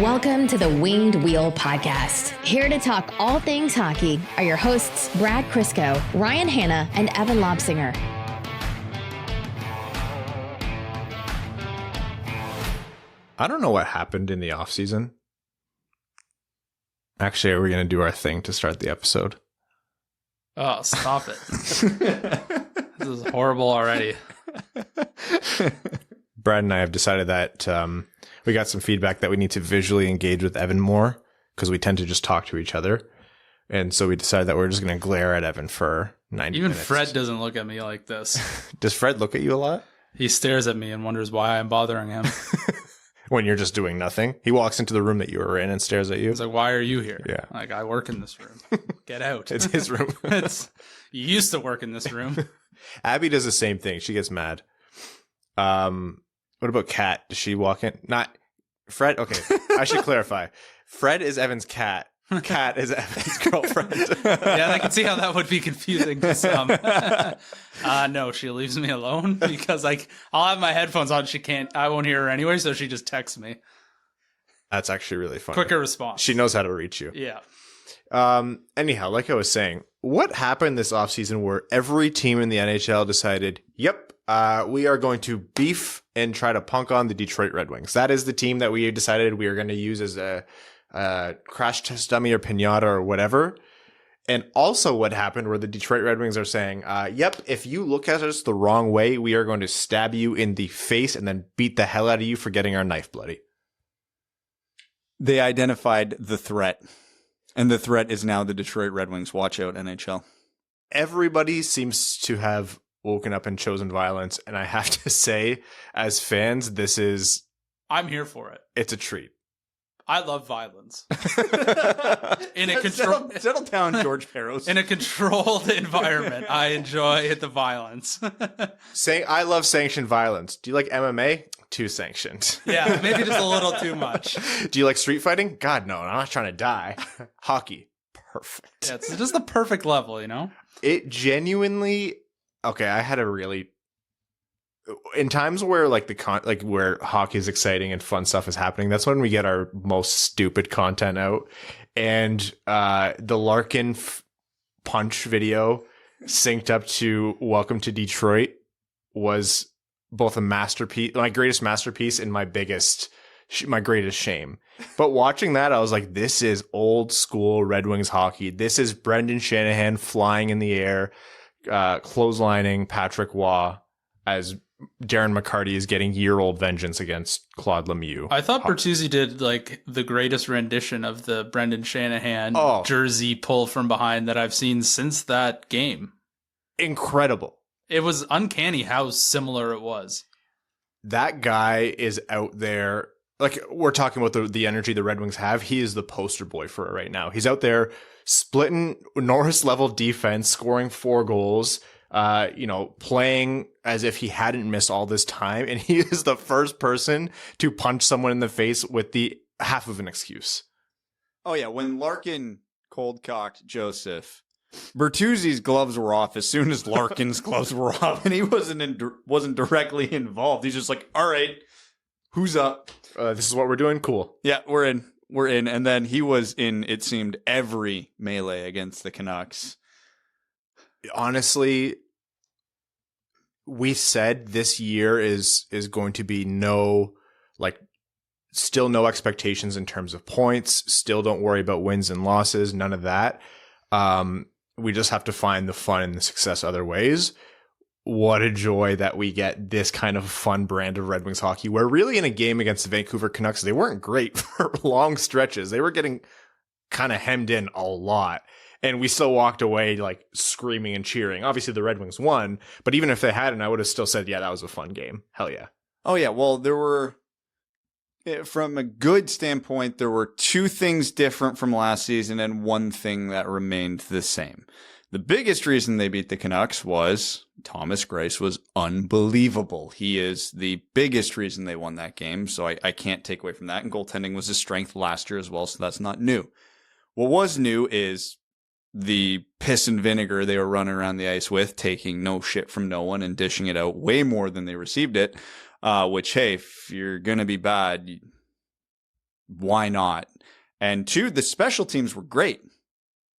Welcome to the Winged Wheel Podcast. Here to talk all things hockey are your hosts, Brad Crisco, Ryan Hanna, and Evan Lobsinger. I don't know what happened in the offseason. Actually, are we going to do our thing to start the episode? Oh, stop it. This is horrible already. Brad and I have decided that we got some feedback that we need to visually engage with Evan more because we tend to just talk to each other. And so we decided that we're just going to glare at Evan for 90 minutes. Even Fred doesn't look at me like this. Does Fred look at you a lot? He stares at me and wonders why I'm bothering him. When you're just doing nothing? He walks into the room that you were in and stares at you. He's like, why are you here? Yeah. Like, I work in this room. Get out. It's his room. You used to work in this room. Abby does the same thing. She gets mad. What about Kat? Does she walk in? Not Fred. Okay, I should clarify. Fred is Evan's cat. Kat is Evan's girlfriend. Yeah, I can see how that would be confusing to some. No, she leaves me alone because I'll have my headphones on. I won't hear her anyway, so she just texts me. That's actually really funny. Quicker response. She knows how to reach you. Yeah. Anyhow, like I was saying, what happened this offseason where every team in the NHL decided, yep, we are going to beef and try to punk on the Detroit Red Wings. That is the team that we decided we are going to use as a crash test dummy or pinata or whatever. And also what happened where the Detroit Red Wings are saying, yep, if you look at us the wrong way, we are going to stab you in the face and then beat the hell out of you for getting our knife bloody. They identified the threat. And the threat is now the Detroit Red Wings. Watch out, NHL. Everybody seems to have woken up and chosen violence. And I have to say, as fans, I'm here for it. It's a treat. I love violence. Settle down, George Peros. In a controlled environment, I enjoy the violence. I love sanctioned violence. Do you like MMA? Too sanctioned. Yeah, maybe just a little too much. Do you like street fighting? God, no, I'm not trying to die. Hockey. Perfect. Yeah, it's just the perfect level, you know? It genuinely... Okay, I had a really... In times where where hockey is exciting and fun stuff is happening, that's when we get our most stupid content out. And the Larkin punch video synced up to Welcome to Detroit was both a masterpiece, my greatest masterpiece, and my greatest shame. But watching that, I was like, this is old school Red Wings hockey. This is Brendan Shanahan flying in the air, clotheslining Patrick Waugh as Darren McCarty is getting year-old vengeance against Claude Lemieux. I thought Bertuzzi did the greatest rendition of the Brendan Shanahan jersey pull from behind that I've seen since that game. Incredible. It was uncanny how similar it was. That guy is out there. Like, we're talking about the energy the Red Wings have. He is the poster boy for it right now. He's out there splitting Norris-level defense, scoring 4 goals, playing as if he hadn't missed all this time. And he is the first person to punch someone in the face with the half of an excuse. Oh, yeah. When Larkin cold-cocked Joseph, Bertuzzi's gloves were off as soon as Larkin's gloves were off, and he wasn't directly involved. He's just like, all right, who's up? This is what we're doing. Cool. Yeah, we're in. And then he was in, it seemed, every melee against the Canucks. Honestly, we said this year is going to be still no expectations in terms of points. Still don't worry about wins and losses. None of that. We just have to find the fun and the success other ways. What a joy that we get this kind of fun brand of Red Wings hockey, where really in a game against the Vancouver Canucks, they weren't great for long stretches. They were getting kind of hemmed in a lot. And we still walked away screaming and cheering. Obviously, the Red Wings won, but even if they hadn't, I would have still said, yeah, that was a fun game. Hell yeah. Oh, yeah. Well, there were, from a good standpoint, there were 2 things different from last season and 1 thing that remained the same. The biggest reason they beat the Canucks was Thomas Greiss was unbelievable. He is the biggest reason they won that game, so I can't take away from that. And goaltending was his strength last year as well, so that's not new. What was new is the piss and vinegar they were running around the ice with, taking no shit from no one and dishing it out way more than they received it, which, hey, if you're going to be bad, why not? And 2, the special teams were great.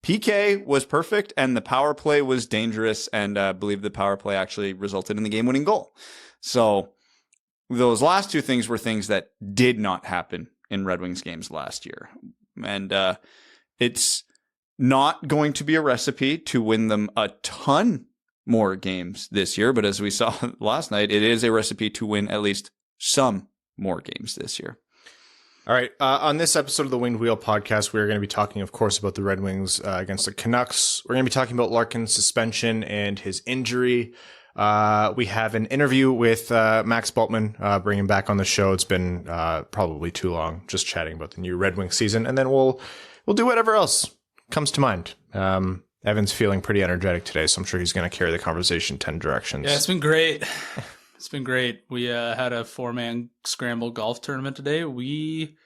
PK was perfect, and the power play was dangerous, and I believe the power play actually resulted in the game-winning goal. So those last 2 things were things that did not happen in Red Wings games last year. And it's not going to be a recipe to win them a ton more games this year, but as we saw last night, it is a recipe to win at least some more games this year. All right. On this episode of the Winged Wheel podcast, we're going to be talking, of course, about the Red Wings against the Canucks. We're going to be talking about Larkin's suspension and his injury. We have an interview with Max Bultman, bringing him back on the show. It's been probably too long just chatting about the new Red Wings season, and then we'll do whatever else comes to mind. Evan's feeling pretty energetic today, so I'm sure he's going to carry the conversation 10 directions. Yeah, it's been great. It's been great. We had a 4-man scramble golf tournament today. We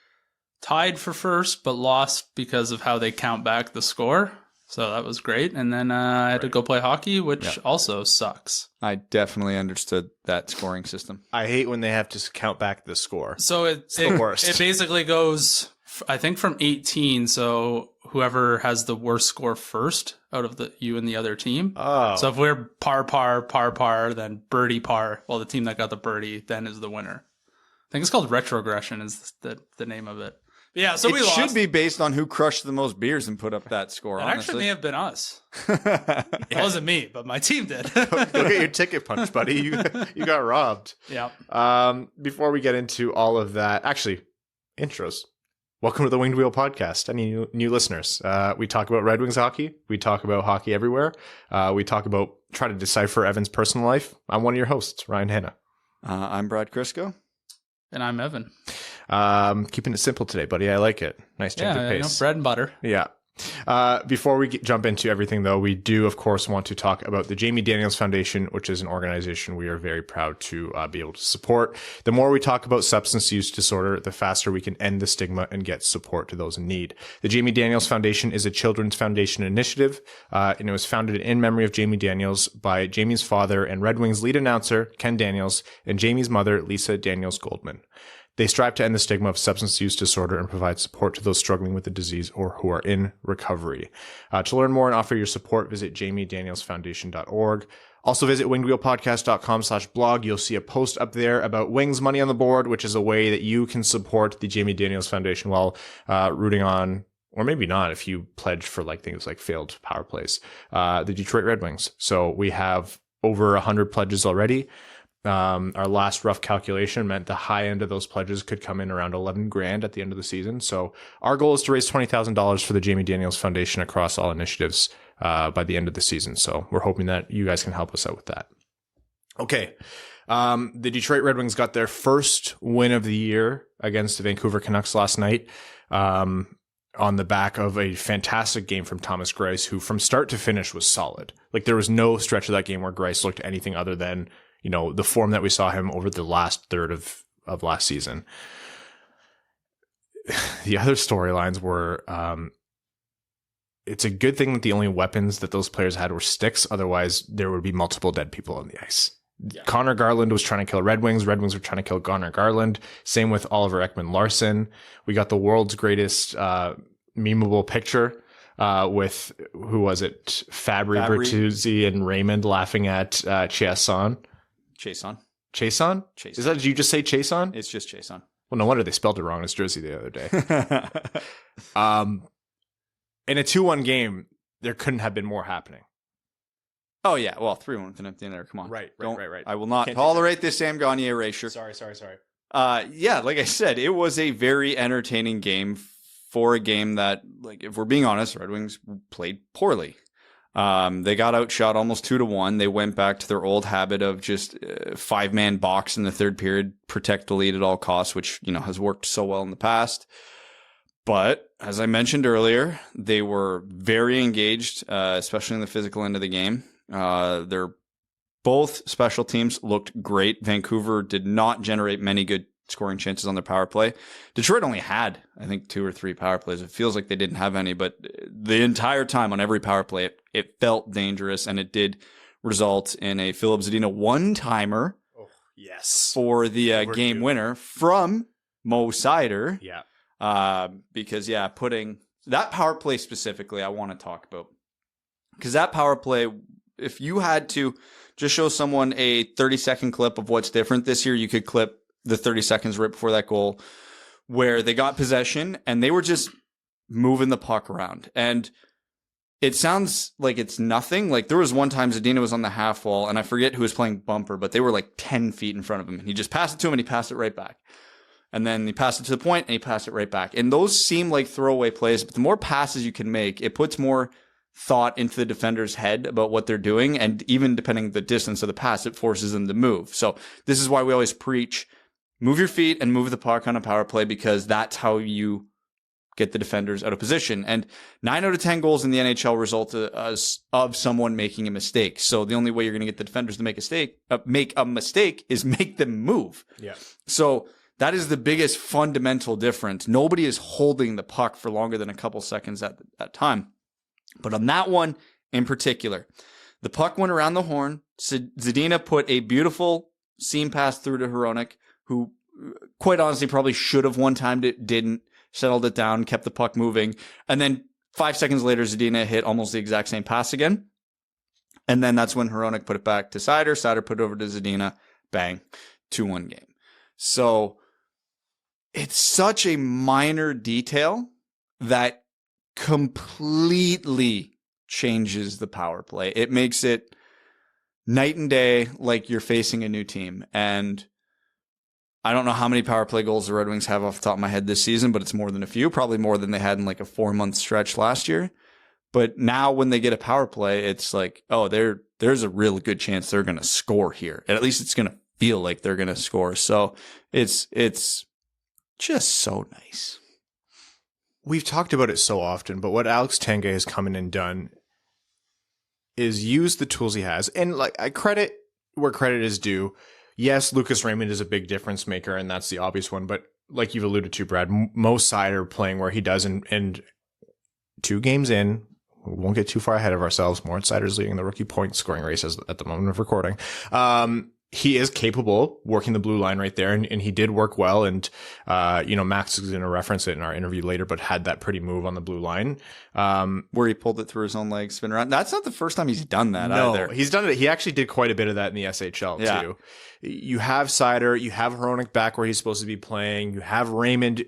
tied for first, but lost because of how they count back the score. So that was great. And then I had to go play hockey, which also sucks. I definitely understood that scoring system. I hate when they have to count back the score. So it's the worst. It basically goes, I think, from 18. So whoever has the worst score first out of you and the other team. Oh. So if we're par, then birdie par, well, the team that got the birdie then is the winner. I think it's called retrogression is the name of it. But yeah, so we lost. It should be based on who crushed the most beers and put up that score, It honestly. actually may have been us. It wasn't me, but my team did. Go get your ticket punched, buddy. You got robbed. Yeah. Before we get into all of that, actually, intros. Welcome to the Winged Wheel podcast. Any new listeners? We talk about Red Wings hockey. We talk about hockey everywhere. We talk about try to decipher Evan's personal life. I'm one of your hosts, Ryan Hanna. I'm Brad Crisco. And I'm Evan. Keeping it simple today, buddy. I like it. Nice change of pace. Bread and butter. Yeah. Before we jump into everything, though, we do, of course, want to talk about the Jamie Daniels Foundation, which is an organization we are very proud to be able to support. The more we talk about substance use disorder, the faster we can end the stigma and get support to those in need. The Jamie Daniels Foundation is a children's foundation initiative, and it was founded in memory of Jamie Daniels by Jamie's father and Red Wings lead announcer, Ken Daniels, and Jamie's mother, Lisa Daniels Goldman. They strive to end the stigma of substance use disorder and provide support to those struggling with the disease or who are in recovery. To learn more and offer your support, visit jamiedanielsfoundation.org. Also visit wingedwheelpodcast.com/blog. You'll see a post up there about Wings Money on the Board, which is a way that you can support the Jamie Daniels Foundation while rooting on, or maybe not if you pledge for like things like failed power plays, the Detroit Red Wings. So we have over 100 pledges already. Our last rough calculation meant the high end of those pledges could come in around 11 grand at the end of the season. So our goal is to raise $20,000 for the Jamie Daniels Foundation across all initiatives by the end of the season. So we're hoping that you guys can help us out with that. Okay. The Detroit Red Wings got their first win of the year against the Vancouver Canucks last night. On the back of a fantastic game from Thomas Greiss, who from start to finish was solid. Like there was no stretch of that game where Greiss looked anything other than, you know, the form that we saw him over the last third of last season. The other storylines were, it's a good thing that the only weapons that those players had were sticks. Otherwise, there would be multiple dead people on the ice. Yeah. Connor Garland was trying to kill Red Wings. Red Wings were trying to kill Connor Garland. Same with Oliver Ekman-Larsson. We got the world's greatest memeable picture with, who was it? Fabry Bertuzzi and Raymond laughing at Chiasson. Chason. Chason? Is that, did you just say Chason? It's just Chason. Well, no wonder they spelled it wrong in his jersey the other day. In a 2-1 game, there couldn't have been more happening. Oh, yeah. Well, 3-1 with an empty in there. Come on. Right. I will not tolerate this Sam Gagner erasure. Sorry. Yeah, like I said, it was a very entertaining game for a game that, like, if we're being honest, Red Wings played poorly. They got outshot almost 2-1. They went back to their old habit of just 5-man box in the third period, protect the lead at all costs, which, you know, has worked so well in the past. But as I mentioned earlier, they were very engaged, especially in the physical end of the game. Their both special teams looked great. Vancouver did not generate many good scoring chances on their power play. Detroit only had, I think, 2 or 3 power plays. It feels like they didn't have any, but the entire time on every power play, it felt dangerous, and it did result in a Filip Zadina one-timer. Oh, yes. For the game winner from Mo Seider. Yeah. Because, putting that power play specifically, I want to talk about. Because that power play, if you had to just show someone a 30-second clip of what's different this year, you could clip the 30 seconds right before that goal where they got possession and they were just moving the puck around. And it sounds like it's nothing. Like there was one time Zadina was on the half wall and I forget who was playing bumper, but they were like 10 feet in front of him. And he just passed it to him and he passed it right back. And then he passed it to the point and he passed it right back. And those seem like throwaway plays, but the more passes you can make, it puts more thought into the defender's head about what they're doing. And even depending the distance of the pass, it forces them to move. So this is why we always preach, move your feet and move the puck on a power play, because that's how you get the defenders out of position. And 9 out of 10 goals in the NHL result of someone making a mistake. So the only way you're going to get the defenders to make a mistake is make them move. Yeah. So that is the biggest fundamental difference. Nobody is holding the puck for longer than a couple seconds at that time. But on that one in particular, the puck went around the horn. Zadina put a beautiful seam pass through to Hronek, who quite honestly probably should have one time, didn't, settled it down, kept the puck moving. And then 5 seconds later, Zadina hit almost the exact same pass again. And then that's when Hronek put it back to Seider. Seider put it over to Zadina. Bang. 2-1 game. So it's such a minor detail that completely changes the power play. It makes it night and day, like you're facing a new team. And I don't know how many power play goals the Red Wings have off the top of my head this season, but it's more than a few, probably more than they had in like a 4-month stretch last year. But now when they get a power play, it's like, oh, there's a real good chance they're going to score here. And at least it's going to feel like they're going to score. So it's just so nice. We've talked about it so often, but what Alex Tanguay has come in and done is use the tools he has. And like, I credit where credit is due. Yes, Lucas Raymond is a big difference maker, and that's the obvious one. But like you've alluded to, Brad, Mo Seider playing where he does, and 2 games in, we won't get too far ahead of ourselves. Moritz Seider is leading the rookie point scoring race at the moment of recording. He is capable working the blue line right there, and he did work well. And, Max is going to reference it in our interview later, but had that pretty move on the blue line. Where he pulled it through his own leg, spin around. That's not the first time he's done that either. He's done it. He actually did quite a bit of that in the SHL too. You have Seider, you have Hronek back where he's supposed to be playing. You have Raymond,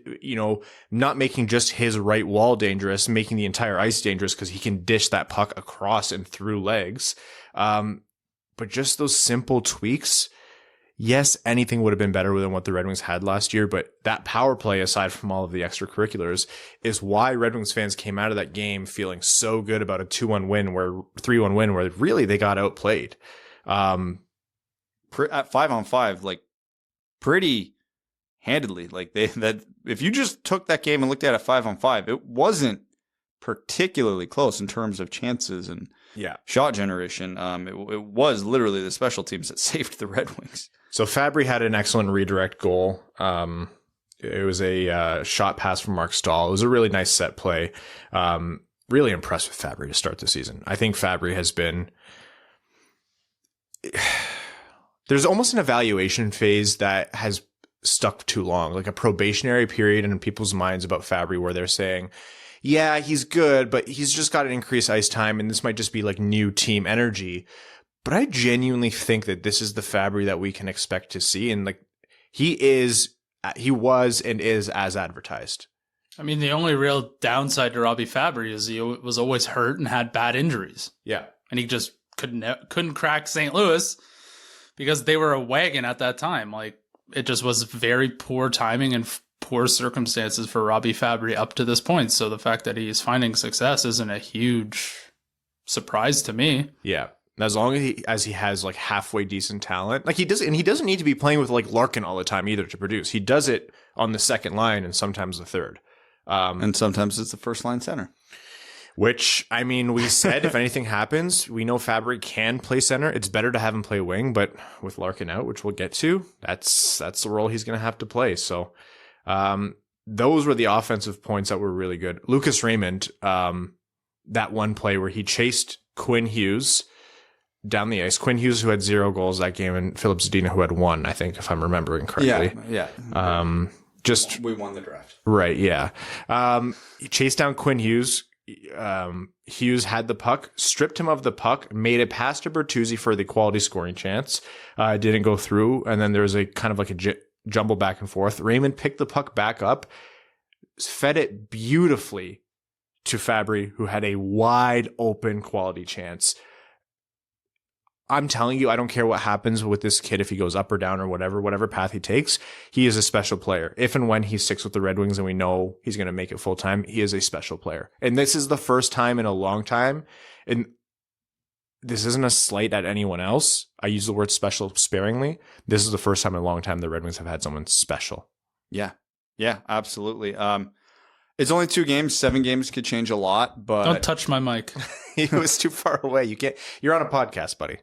not making just his right wall dangerous, making the entire ice dangerous because he can dish that puck across and through legs. But just those simple tweaks, yes, anything would have been better than what the Red Wings had last year. But that power play, aside from all of the extracurriculars, is why Red Wings fans came out of that game feeling so good about a 3-1 win, where really they got outplayed. At 5-on-5, like pretty handedly. Like if you just took that game and looked at it 5-on-5, it wasn't particularly close in terms of chances and shot generation. It was literally the special teams that saved the Red Wings. So Fabry had an excellent redirect goal. It was a shot pass from Mark Stahl. It was a really nice set play. Really impressed with Fabry to start the season. I think Fabry has been... There's almost an evaluation phase that has stuck too long, like a probationary period in people's minds about Fabry where they're saying, yeah, he's good, but he's just got to increase ice time, and this might just be like new team energy. But I genuinely think that this is the Fabry that we can expect to see, and like he was and is as advertised. I mean, the only real downside to Robbie Fabry is he was always hurt and had bad injuries. Yeah, and he just couldn't crack St. Louis because they were a wagon at that time. Like it just was very poor timing and poor circumstances for Robbie Fabry up to this point. So the fact that he's finding success isn't a huge surprise to me. Yeah. As long as he has like halfway decent talent, like he doesn't need to be playing with like Larkin all the time either to produce. He does it on the second line and sometimes the third. And sometimes it's the first line center. Which, I mean, we said if anything happens, we know Fabry can play center. It's better to have him play wing, but with Larkin out, which we'll get to, that's the role he's going to have to play. So those were the offensive points that were really good. Lucas Raymond, that one play where he chased Quinn Hughes down the ice. Quinn Hughes, who had 0 goals that game, and Philip Zadina, who had 1, I think, if I'm remembering correctly. Yeah. just we won the draft. right. Yeah. He chased down Quinn Hughes. Hughes had the puck, stripped him of the puck, made a pass to Bertuzzi for the quality scoring chance. Didn't go through. And then there was a kind of like a jumble back and forth. Raymond picked the puck back up, fed it beautifully to Fabry, who had a wide open quality chance. I'm telling you, I don't care what happens with this kid, if he goes up or down or whatever path he takes, he is a special player. If and when he sticks with the Red Wings and we know he's going to make it full time, he is a special player. And this is the first time in a long time, and this isn't a slight at anyone else. I use the word special sparingly. This is the first time in a long time the Red Wings have had someone special. Yeah. Yeah, absolutely. It's only 2 games. 7 games could change a lot, but Don't touch my mic. He was too far away. You're on a podcast, buddy.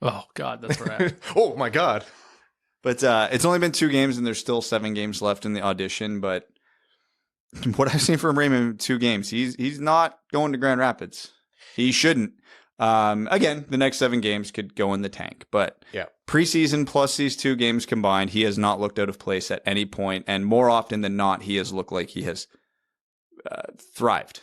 Oh, God, that's right. Oh, my God. But it's only been 2 games, and there's still 7 games left in the audition. But what I've seen from Raymond in 2 games, he's not going to Grand Rapids. He shouldn't. Again, the next 7 games could go in the tank. But yeah, preseason plus these 2 games combined, he has not looked out of place at any point. And more often than not, he has looked like he has thrived.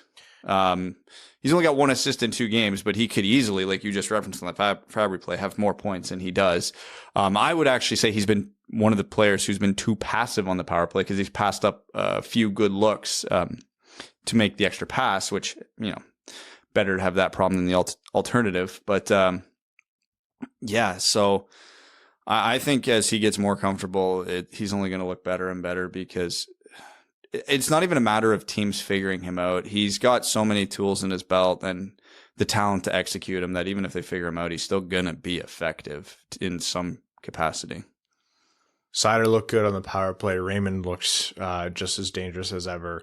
He's only got 1 assist in 2 games, but he could easily, like you just referenced on that Fabry play, have more points than he does. I would actually say he's been one of the players who's been too passive on the power play, because he's passed up a few good looks to make the extra pass, which, better to have that problem than the alternative. But yeah, so I think as he gets more comfortable, he's only going to look better and better, because it's not even a matter of teams figuring him out. He's got so many tools in his belt and the talent to execute them that even if they figure him out, he's still going to be effective in some capacity. Seider looked good on the power play. Raymond looks just as dangerous as ever.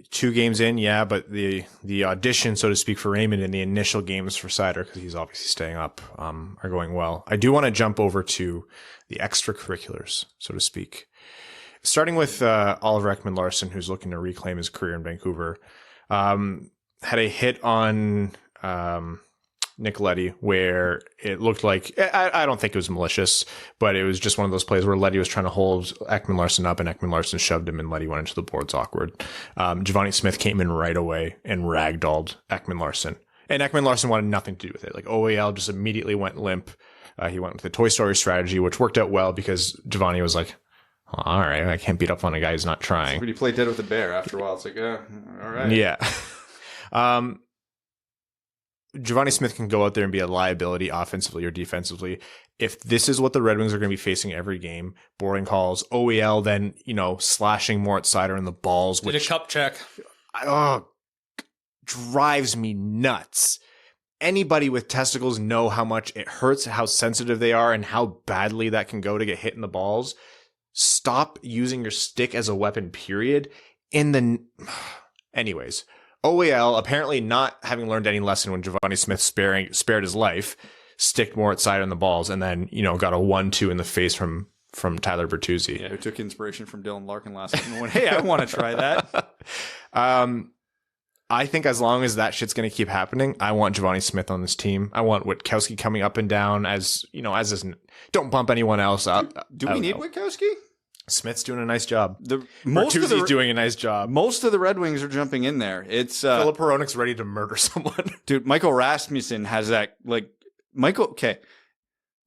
2 games in, yeah, but the audition, so to speak, for Raymond in the initial games for Seider, because he's obviously staying up, are going well. I do want to jump over to the extracurriculars, so to speak. Starting with Oliver Ekman-Larsson, who's looking to reclaim his career in Vancouver. Had a hit on Nick Leddy where it looked like, I don't think it was malicious, but it was just one of those plays where Leddy was trying to hold Ekman-Larsson up and Ekman-Larsson shoved him and Leddy went into the boards awkward. Giovanni Smith came in right away and ragdolled Ekman-Larsson. And Ekman-Larsson wanted nothing to do with it. Like OAL just immediately went limp. He went with the Toy Story strategy, which worked out well because Giovanni was like, all right, I can't beat up on a guy who's not trying. When you play dead with a bear, after a while, it's like, all right. Yeah. Giovanni Smith can go out there and be a liability offensively or defensively. If this is what the Red Wings are going to be facing every game, boring calls, OEL, then, slashing Moritz Seider in the balls. Did a cup check. Drives me nuts. Anybody with testicles know how much it hurts, how sensitive they are, and how badly that can go to get hit in the balls. Stop using your stick as a weapon, period. Anyways, OEL, apparently not having learned any lesson when Giovanni Smith spared his life, sticked Moritz Seider in the balls, and then, got a 1-2 in the face from Tyler Bertuzzi. Yeah, who took inspiration from Dylan Larkin last night and went, hey, I want to try that. I think as long as that shit's going to keep happening, I want Giovanni Smith on this team. I want Witkowski coming up and down as his, don't bump anyone else up. Do we need Witkowski? Smith's doing a nice job. Bertuzzi's doing a nice job. Most of the Red Wings are jumping in there. It's Philip Hronik's ready to murder someone. Dude, Michael Rasmussen has that, okay.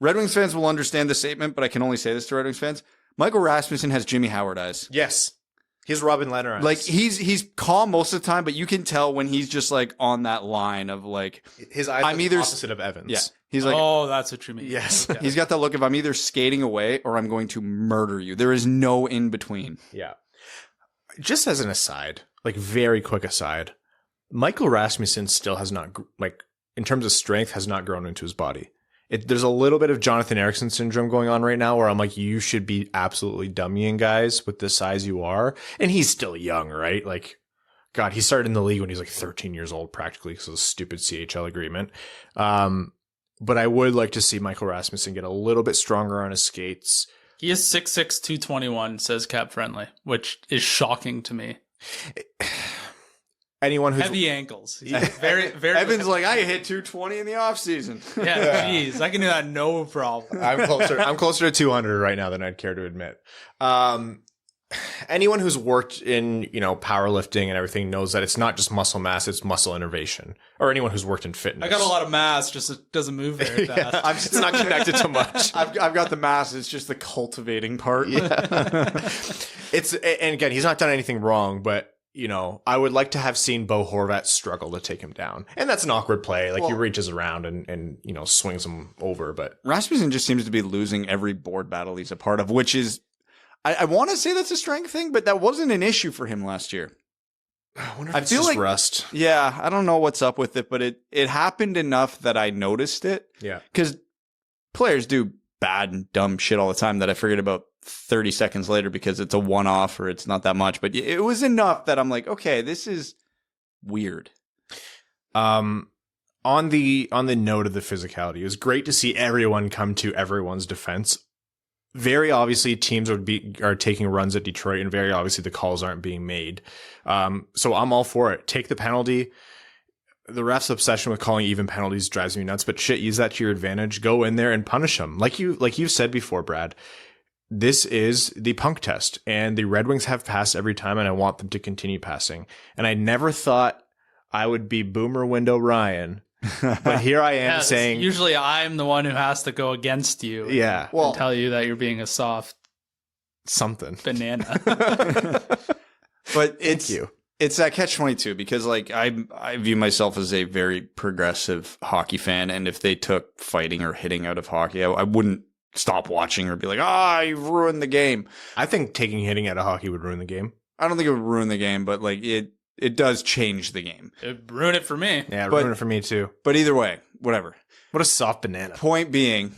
Red Wings fans will understand the statement, but I can only say this to Red Wings fans. Michael Rasmussen has Jimmy Howard eyes. Yes. He's Robin Lehner eyes. He's calm most of the time, but you can tell when he's just on that line of his eyes are the opposite of Evans. Yeah. He's like, oh, that's what you mean. Yes. Yeah. He's got that look of I'm either skating away or I'm going to murder you. There is no in between. Yeah. Just as an aside, very quick aside, Michael Rasmussen still has not, in terms of strength, has not grown into his body. There's a little bit of Jonathan Ericsson syndrome going on right now where I'm like, you should be absolutely dummying guys with the size you are. And he's still young, right? God, he started in the league when he was 13 years old practically because of the stupid CHL agreement. But I would like to see Michael Rasmussen get a little bit stronger on his skates. He is 6'6", 221, says Cap Friendly, which is shocking to me. Anyone who's heavy ankles. He's very, very. Evan's I hit 220 in the offseason. Yeah, jeez, I can do that no problem. I'm closer to 200 right now than I'd care to admit. anyone who's worked in, powerlifting and everything knows that it's not just muscle mass, it's muscle innervation. Or anyone who's worked in fitness. I got a lot of mass, just it doesn't move very fast. It's not connected to much. I've got the mass. It's just the cultivating part. Yeah. And again, he's not done anything wrong, but I would like to have seen Bo Horvat struggle to take him down. And that's an awkward play. Like, he reaches around and swings him over. But Rasmussen just seems to be losing every board battle he's a part of, which is, I want to say that's a strength thing, but that wasn't an issue for him last year. I wonder if it's just rust. Yeah, I don't know what's up with it, but it happened enough that I noticed it. Yeah. Because players do bad and dumb shit all the time that I figured about 30 seconds later because it's a one-off or it's not that much. But it was enough that I'm like, okay, this is weird. On the note of the physicality, it was great to see everyone come to everyone's defense. Very obviously, teams are taking runs at Detroit, and very obviously the calls aren't being made. So I'm all for it. Take the penalty. The ref's obsession with calling even penalties drives me nuts. But shit, use that to your advantage. Go in there and punish them, like you've said before, Brad. This is the punk test, and the Red Wings have passed every time, and I want them to continue passing. And I never thought I would be Boomer Window Ryan. But here I am saying, usually I'm the one who has to go against you. Yeah. And tell you that you're being a soft something banana. But it's that catch-22 because like I view myself as a very progressive hockey fan, and if they took fighting or hitting out of hockey, I wouldn't stop watching or be like, you've ruined the game. I think taking hitting out of hockey would ruin the game. I don't think it would ruin the game, but like it does change the game. It ruined it for me. Yeah, it ruined it for me too. But either way, whatever. What a soft banana. Point being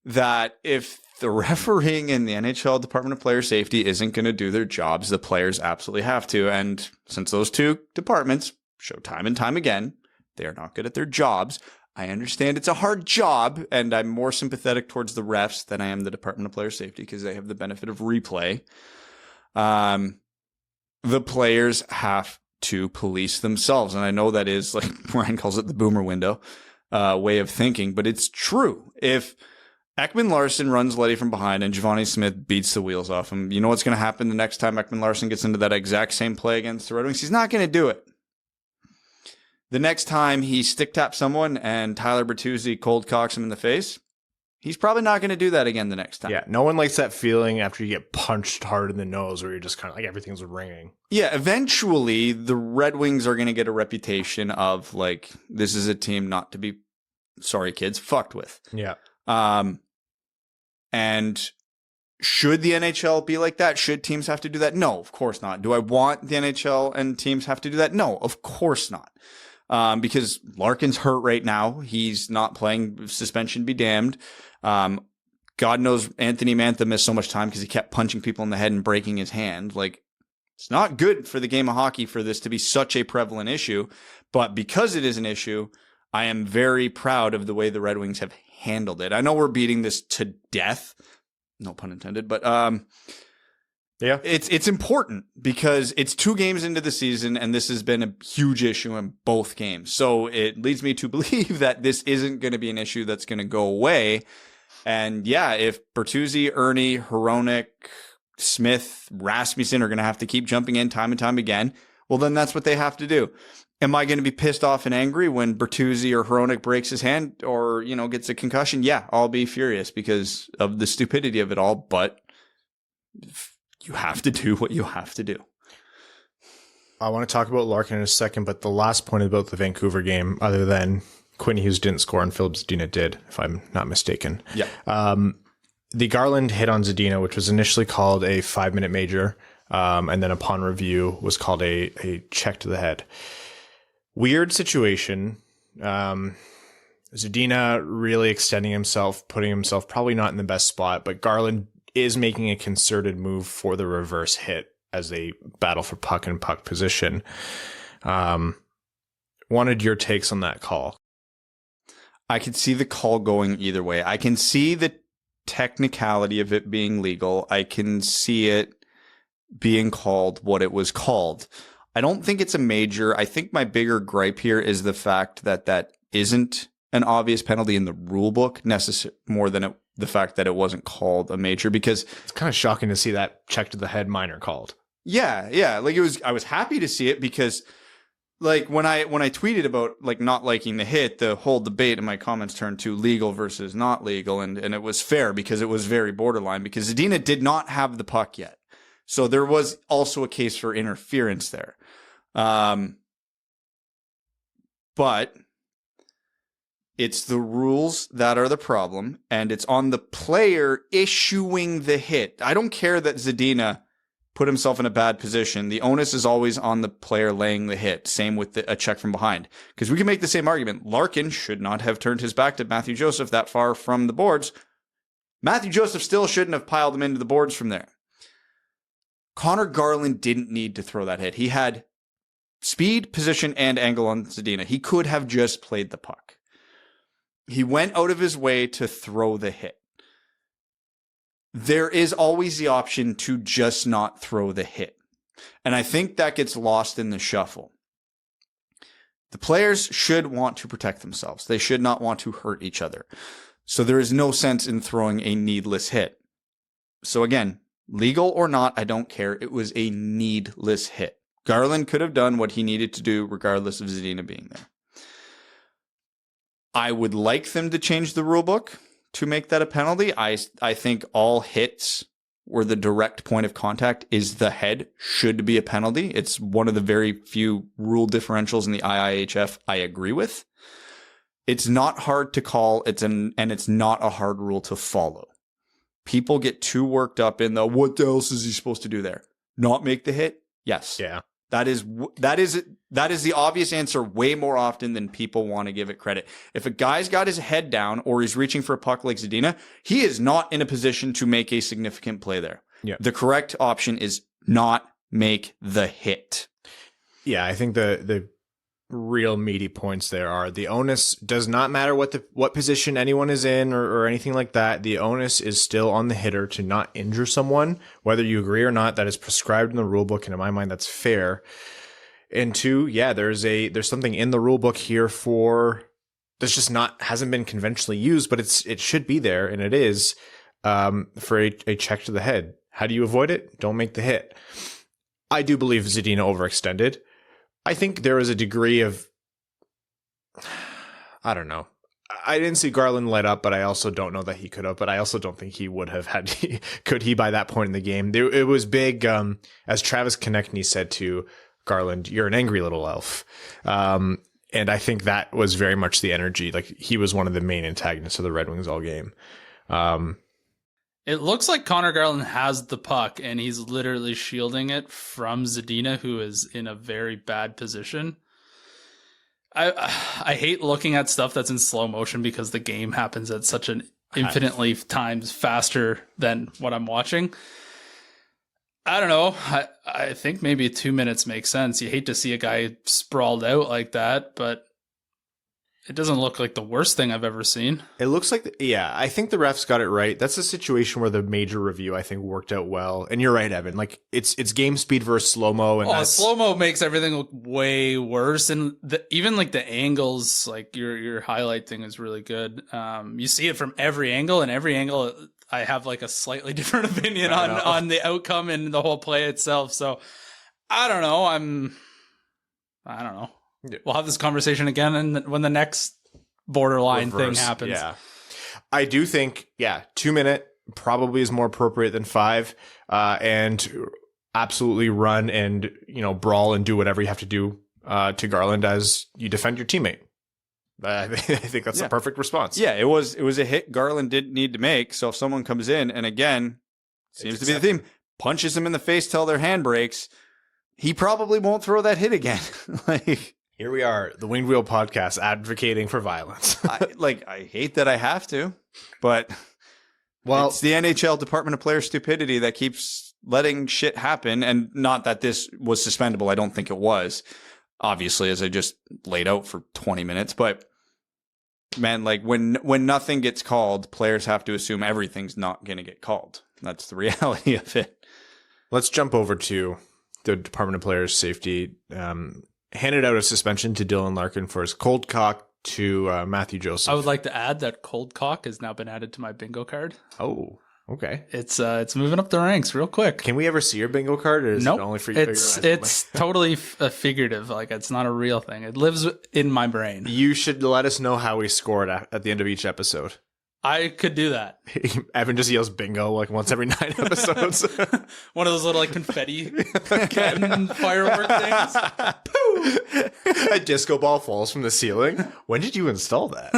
that if the refereeing in the NHL Department of Player Safety isn't going to do their jobs, the players absolutely have to. And since those two departments show time and time again, they are not good at their jobs. I understand it's a hard job, and I'm more sympathetic towards the refs than I am the Department of Player Safety because they have the benefit of replay. The players have to police themselves. And I know that is, like Ryan calls it, the boomer window way of thinking, but it's true. If Ekman-Larsson runs Leddy from behind and Giovanni Smith beats the wheels off him, you know what's going to happen the next time Ekman-Larsson gets into that exact same play against the Red Wings? He's not going to do it. The next time he stick-taps someone and Tyler Bertuzzi cold cocks him in the face, he's probably not going to do that again the next time. Yeah, no one likes that feeling after you get punched hard in the nose where you're just kind of like everything's ringing. Yeah, eventually the Red Wings are going to get a reputation of like, this is a team not to be, sorry kids, fucked with. Yeah. And should the NHL be like that? Should teams have to do that? No, of course not. Do I want the NHL and teams have to do that? No, of course not. Because Larkin's hurt right now. He's not playing. Suspension be damned. God knows Anthony Mantha missed so much time because he kept punching people in the head and breaking his hand. Like, it's not good for the game of hockey for this to be such a prevalent issue. But because it is an issue, I am very proud of the way the Red Wings have handled it. I know we're beating this to death. No pun intended. But yeah, it's important because it's 2 games into the season and this has been a huge issue in both games. So it leads me to believe that this isn't going to be an issue that's going to go away. And yeah, if Bertuzzi, Ernie, Hronek, Smith, Rasmussen are going to have to keep jumping in time and time again, well, then that's what they have to do. Am I going to be pissed off and angry when Bertuzzi or Hronek breaks his hand or, gets a concussion? Yeah, I'll be furious because of the stupidity of it all, but you have to do what you have to do. I want to talk about Larkin in a second, but the last point about the Vancouver game, other than Quinn Hughes didn't score and Philip Zadina did, if I'm not mistaken. Yeah. The Garland hit on Zadina, which was initially called a 5-minute major, and then upon review was called a check to the head. Weird situation. Zadina really extending himself, putting himself probably not in the best spot, but Garland is making a concerted move for the reverse hit as they battle for puck and puck position. Wanted your takes on that call. I could see the call going either way. I can see the technicality of it being legal. I can see it being called what it was called. I don't think it's a major. I think my bigger gripe here is the fact that that isn't an obvious penalty in the rule book more than it the fact that it wasn't called a major, because It's kind of shocking to see that check to the head minor called. yeah, like I was happy to see it, because like when I tweeted about like not liking the hit, the whole debate in my comments turned to legal versus not legal, and it was fair because it was very borderline, because Zadina did not have the puck yet. So there was also a case for interference there. But it's the rules that are the problem, and it's on the player issuing the hit. I don't care that Zadina put himself in a bad position. The onus is always on the player laying the hit. Same with a check from behind. Because we can make the same argument. Larkin should not have turned his back to Mathieu Joseph that far from the boards. Mathieu Joseph still shouldn't have piled him into the boards from there. Connor Garland didn't need to throw that hit. He had speed, position, and angle on Zadina. He could have just played the puck. He went out of his way to throw the hit. There is always the option to just not throw the hit. And I think that gets lost in the shuffle. The players should want to protect themselves. They should not want to hurt each other. So there is no sense in throwing a needless hit. So again, legal or not, I don't care. It was a needless hit. Garland could have done what he needed to do regardless of Zadina being there. I would like them to change the rule book to make that a penalty. I think all hits where the direct point of contact is the head should be a penalty. It's one of the very few rule differentials in the IIHF I agree with. It's not hard to call, and it's not a hard rule to follow. People get too worked up in what else is he supposed to do there? Not make the hit? Yes. Yeah. That is the obvious answer way more often than people want to give it credit. If a guy's got his head down or he's reaching for a puck like Zadina, he is not in a position to make a significant play there. Yeah. The correct option is not make the hit. Yeah, I think the real meaty points there are the onus does not matter what position anyone is in or anything like that. The onus is still on the hitter to not injure someone, whether you agree or not. That is prescribed in the rule book, and in my mind, that's fair. And two, yeah, there's something in the rule book here that's just hasn't been conventionally used, but it should be there, and it is for a check to the head. How do you avoid it? Don't make the hit. I do believe Zadina overextended. I think there was a degree of, I don't know. I didn't see Garland light up, but I also don't know that he could have, but I also don't think he would have had, could he by that point in the game. It was big, as Travis Konechny said to Garland, "You're an angry little elf." And I think that was very much the energy. Like, he was one of the main antagonists of the Red Wings all game. It looks like Connor Garland has the puck, and he's literally shielding it from Zadina, who is in a very bad position. I hate looking at stuff that's in slow motion because the game happens at such an infinitely times faster than what I'm watching. I don't know. I think maybe 2 minutes makes sense. You hate to see a guy sprawled out like that, but it doesn't look like the worst thing I've ever seen. It looks like, I think the refs got it right. That's a situation where the major review, I think, worked out well. And you're right, Evan. Like, it's game speed versus slow-mo. And slow-mo makes everything look way worse. And even like the angles, like your highlight thing is really good. You see it from every angle, and every angle I have like a slightly different opinion on the outcome and the whole play itself. So I don't know. I don't know. Yeah. We'll have this conversation again and when the next borderline thing happens. Yeah. I do think, 2 minute probably is more appropriate than 5. And absolutely run and, brawl and do whatever you have to do to Garland as you defend your teammate. I think that's the perfect response. Yeah, it was a hit Garland didn't need to make. So if someone comes in and again, seems to be the theme, punches him in the face till their hand breaks, he probably won't throw that hit again. Here we are, the Winged Wheel podcast, advocating for violence. I hate that I have to, but it's the NHL Department of Player Stupidity that keeps letting shit happen. And not that this was suspendable. I don't think it was, obviously, as I just laid out for 20 minutes. But man, like when nothing gets called, players have to assume everything's not going to get called. That's the reality of it. Let's jump over to the Department of Player Safety. Handed out a suspension to Dylan Larkin for his cold cock to Mathieu Joseph. I would like to add that cold cock has now been added to my bingo card. Oh, okay. It's moving up the ranks real quick. Can we ever see your bingo card, or is Nope. it only for you? It's totally figurative. Like, it's not a real thing. It lives in my brain. You should let us know how we scored at the end of each episode. I could do that. Evan just yells bingo like once every 9 episodes. One of those little like confetti cannon firework things. Pooh! A disco ball falls from the ceiling. When did you install that?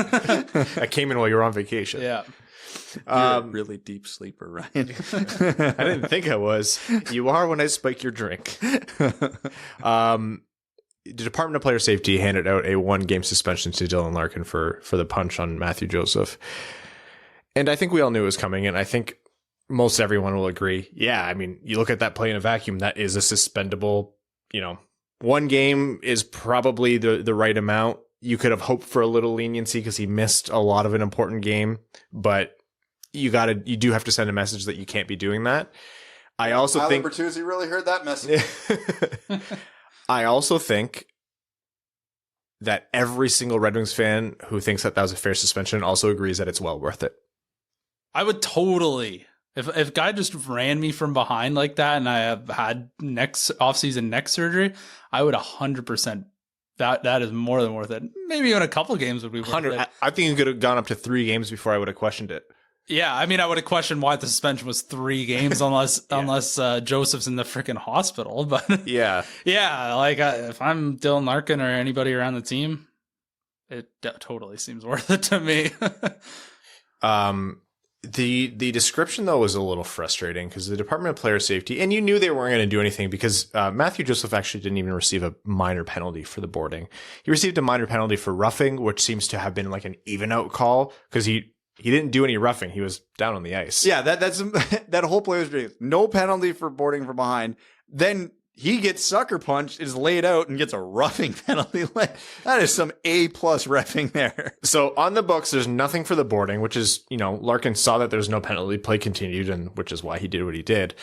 That came in while you were on vacation. Yeah. You're a really deep sleeper, Ryan. I didn't think I was. You are when I spike your drink. The Department of Player Safety handed out a 1-game suspension to Dylan Larkin for the punch on Mathieu Joseph. And I think we all knew it was coming, and I think most everyone will agree. Yeah, I mean, you look at that play in a vacuum, that is a suspendable, 1 game is probably the right amount. You could have hoped for a little leniency because he missed a lot of an important game, but you do have to send a message that you can't be doing that. I also think Bertuzzi really heard that message. I also think that every single Red Wings fan who thinks that was a fair suspension also agrees that it's well worth it. I would totally. If guy just ran me from behind like that and I have had off-season neck surgery, I would 100%. That is more than worth it. Maybe even a couple games would be worth it. I think it could have gone up to 3 games before I would have questioned it. Yeah, I mean, I would have questioned why the suspension was 3 games unless Joseph's in the freaking hospital. But yeah, like if I'm Dylan Larkin or anybody around the team, it totally seems worth it to me. The description though was a little frustrating because the Department of Player Safety, and you knew they weren't going to do anything because Mathieu Joseph actually didn't even receive a minor penalty for the boarding. He received a minor penalty for roughing, which seems to have been like an even out call because he didn't do any roughing. He was down on the ice. Yeah, that's that whole play was ridiculous. No penalty for boarding from behind. Then he gets sucker punched, is laid out, and gets a roughing penalty. That is some A-plus reffing there. So on the books, there's nothing for the boarding, which is, Larkin saw that there's no penalty, play continued, and which is why he did what he did.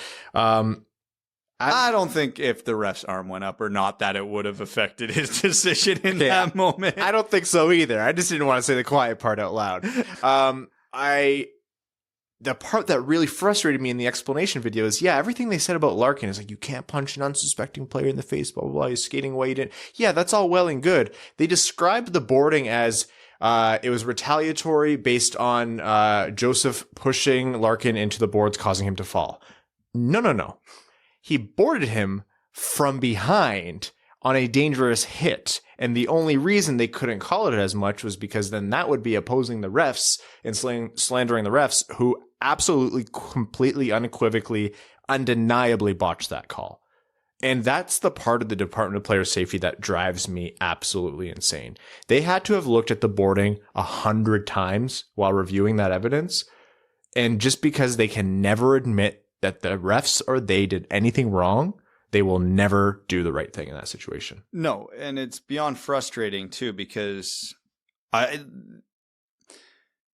I don't think if the ref's arm went up or not that it would have affected his decision in that moment. I don't think so either. I just didn't want to say the quiet part out loud. The part that really frustrated me in the explanation video is, everything they said about Larkin is like, you can't punch an unsuspecting player in the face, blah, blah, blah. He's skating away. Yeah, that's all well and good. They described the boarding as it was retaliatory based on Joseph pushing Larkin into the boards, causing him to fall. No. He boarded him from behind on a dangerous hit. And the only reason they couldn't call it as much was because then that would be opposing the refs and slandering the refs who absolutely, completely, unequivocally, undeniably botched that call. And that's the part of the Department of Player Safety that drives me absolutely insane. They had to have looked at the boarding 100 times while reviewing that evidence. And just because they can never admit that the refs or they did anything wrong, they will never do the right thing in that situation. No, and it's beyond frustrating too because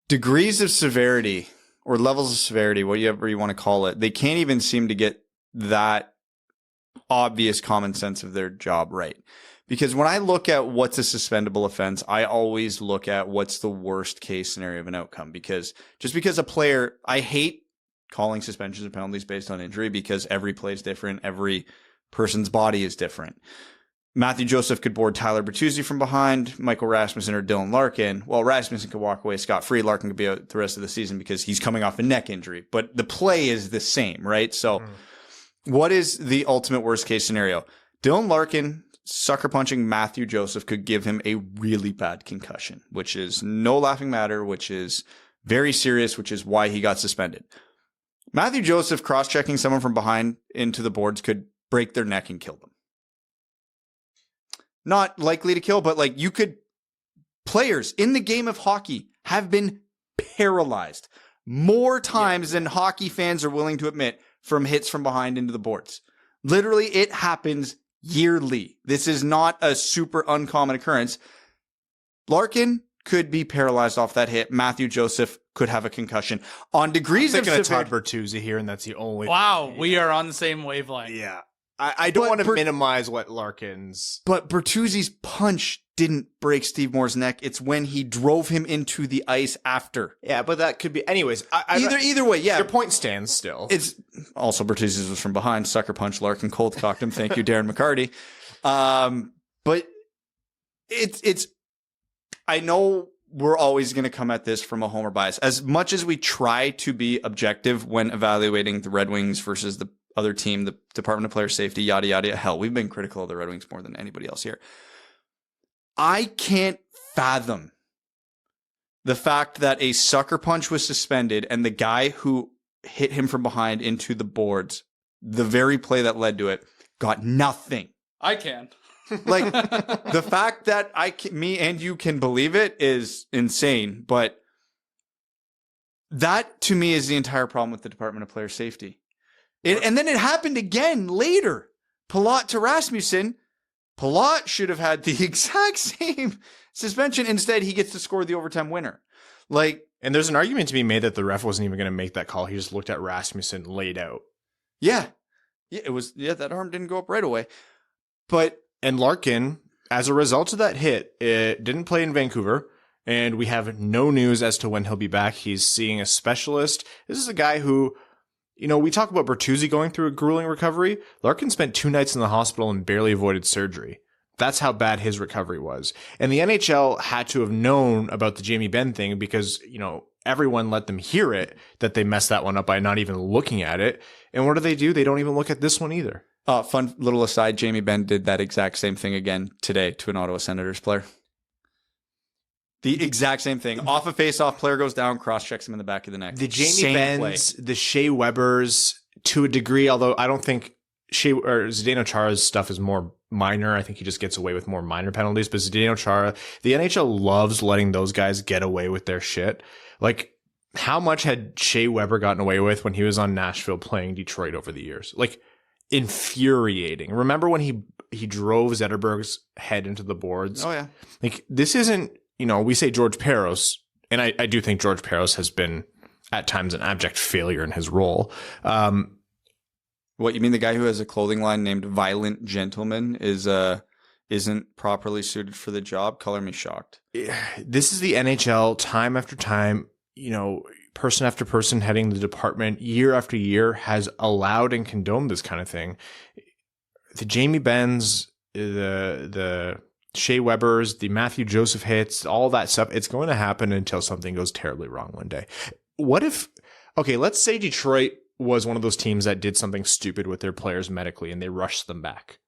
degrees of severity or levels of severity, whatever you want to call it, they can't even seem to get that obvious common sense of their job right. Because when I look at what's a suspendable offense, I always look at what's the worst case scenario of an outcome. Because just because a player, I hate calling suspensions and penalties based on injury because every play is different. Every person's body is different. Mathieu Joseph could board Tyler Bertuzzi from behind, Michael Rasmussen or Dylan Larkin. Well, Rasmussen could walk away scot-free. Larkin could be out the rest of the season because he's coming off a neck injury. But the play is the same, right? So what is the ultimate worst case scenario? Dylan Larkin sucker punching Mathieu Joseph could give him a really bad concussion, which is no laughing matter, which is very serious, which is why he got suspended. Mathieu Joseph cross-checking someone from behind into the boards could break their neck and kill them. Not likely to kill, but players in the game of hockey have been paralyzed more times than hockey fans are willing to admit from hits from behind into the boards. Literally, it happens yearly. This is not a super uncommon occurrence. Larkin could be paralyzed off that hit. Mathieu Joseph could have a concussion. On degrees of severity. Todd Bertuzzi here, and that's the only. Wow, we are on the same wavelength. Yeah. I don't want to minimize what Larkin's... But Bertuzzi's punch didn't break Steve Moore's neck. It's when he drove him into the ice after. Yeah, but that could be... Anyways, either way, yeah. Your point stands still. It's also Bertuzzi's was from behind. Sucker punch. Larkin cold cocked him. Thank you, Darren McCarty. But it's... I know we're always going to come at this from a homer bias. As much as we try to be objective when evaluating the Red Wings versus the other team, the Department of Player Safety, yada, yada. Hell, we've been critical of the Red Wings more than anybody else here. I can't fathom the fact that a sucker punch was suspended and the guy who hit him from behind into the boards, the very play that led to it, got nothing. I can. Like, the fact that me and you can believe it is insane, but that to me is the entire problem with the Department of Player Safety. And then it happened again later. Palat to Rasmussen. Palat should have had the exact same suspension. Instead, he gets to score the overtime winner. And there's an argument to be made that the ref wasn't even going to make that call. He just looked at Rasmussen laid out. Yeah. That arm didn't go up right away. And Larkin, as a result of that hit, it didn't play in Vancouver. And we have no news as to when he'll be back. He's seeing a specialist. This is a guy who... we talk about Bertuzzi going through a grueling recovery. Larkin spent 2 nights in the hospital and barely avoided surgery. That's how bad his recovery was. And the NHL had to have known about the Jamie Benn thing because, everyone let them hear it, that they messed that one up by not even looking at it. And what do? They don't even look at this one either. Fun little aside, Jamie Benn did that exact same thing again today to an Ottawa Senators player. The exact same thing. Off a face-off, player goes down, cross-checks him in the back of the neck. The Jamie Benns, the Shea Webbers, to a degree, although I don't think Zdeno Chara's stuff is more minor. I think he just gets away with more minor penalties. But Zdeno Chara, the NHL loves letting those guys get away with their shit. Like, how much had Shea Weber gotten away with when he was on Nashville playing Detroit over the years? Like, infuriating. Remember when he drove Zetterberg's head into the boards? Oh, yeah. Like, this isn't... we say George Peros, and I do think George Peros has been at times an abject failure in his role. What, you mean the guy who has a clothing line named Violent Gentleman isn't properly suited for the job? Color me shocked. This is the NHL time after time, person after person heading the department year after year has allowed and condoned this kind of thing. The Jamie Benns, the Shea Weber's, the Mathieu Joseph hits, all that stuff, it's going to happen until something goes terribly wrong one day. What if, let's say Detroit was one of those teams that did something stupid with their players medically and they rushed them back.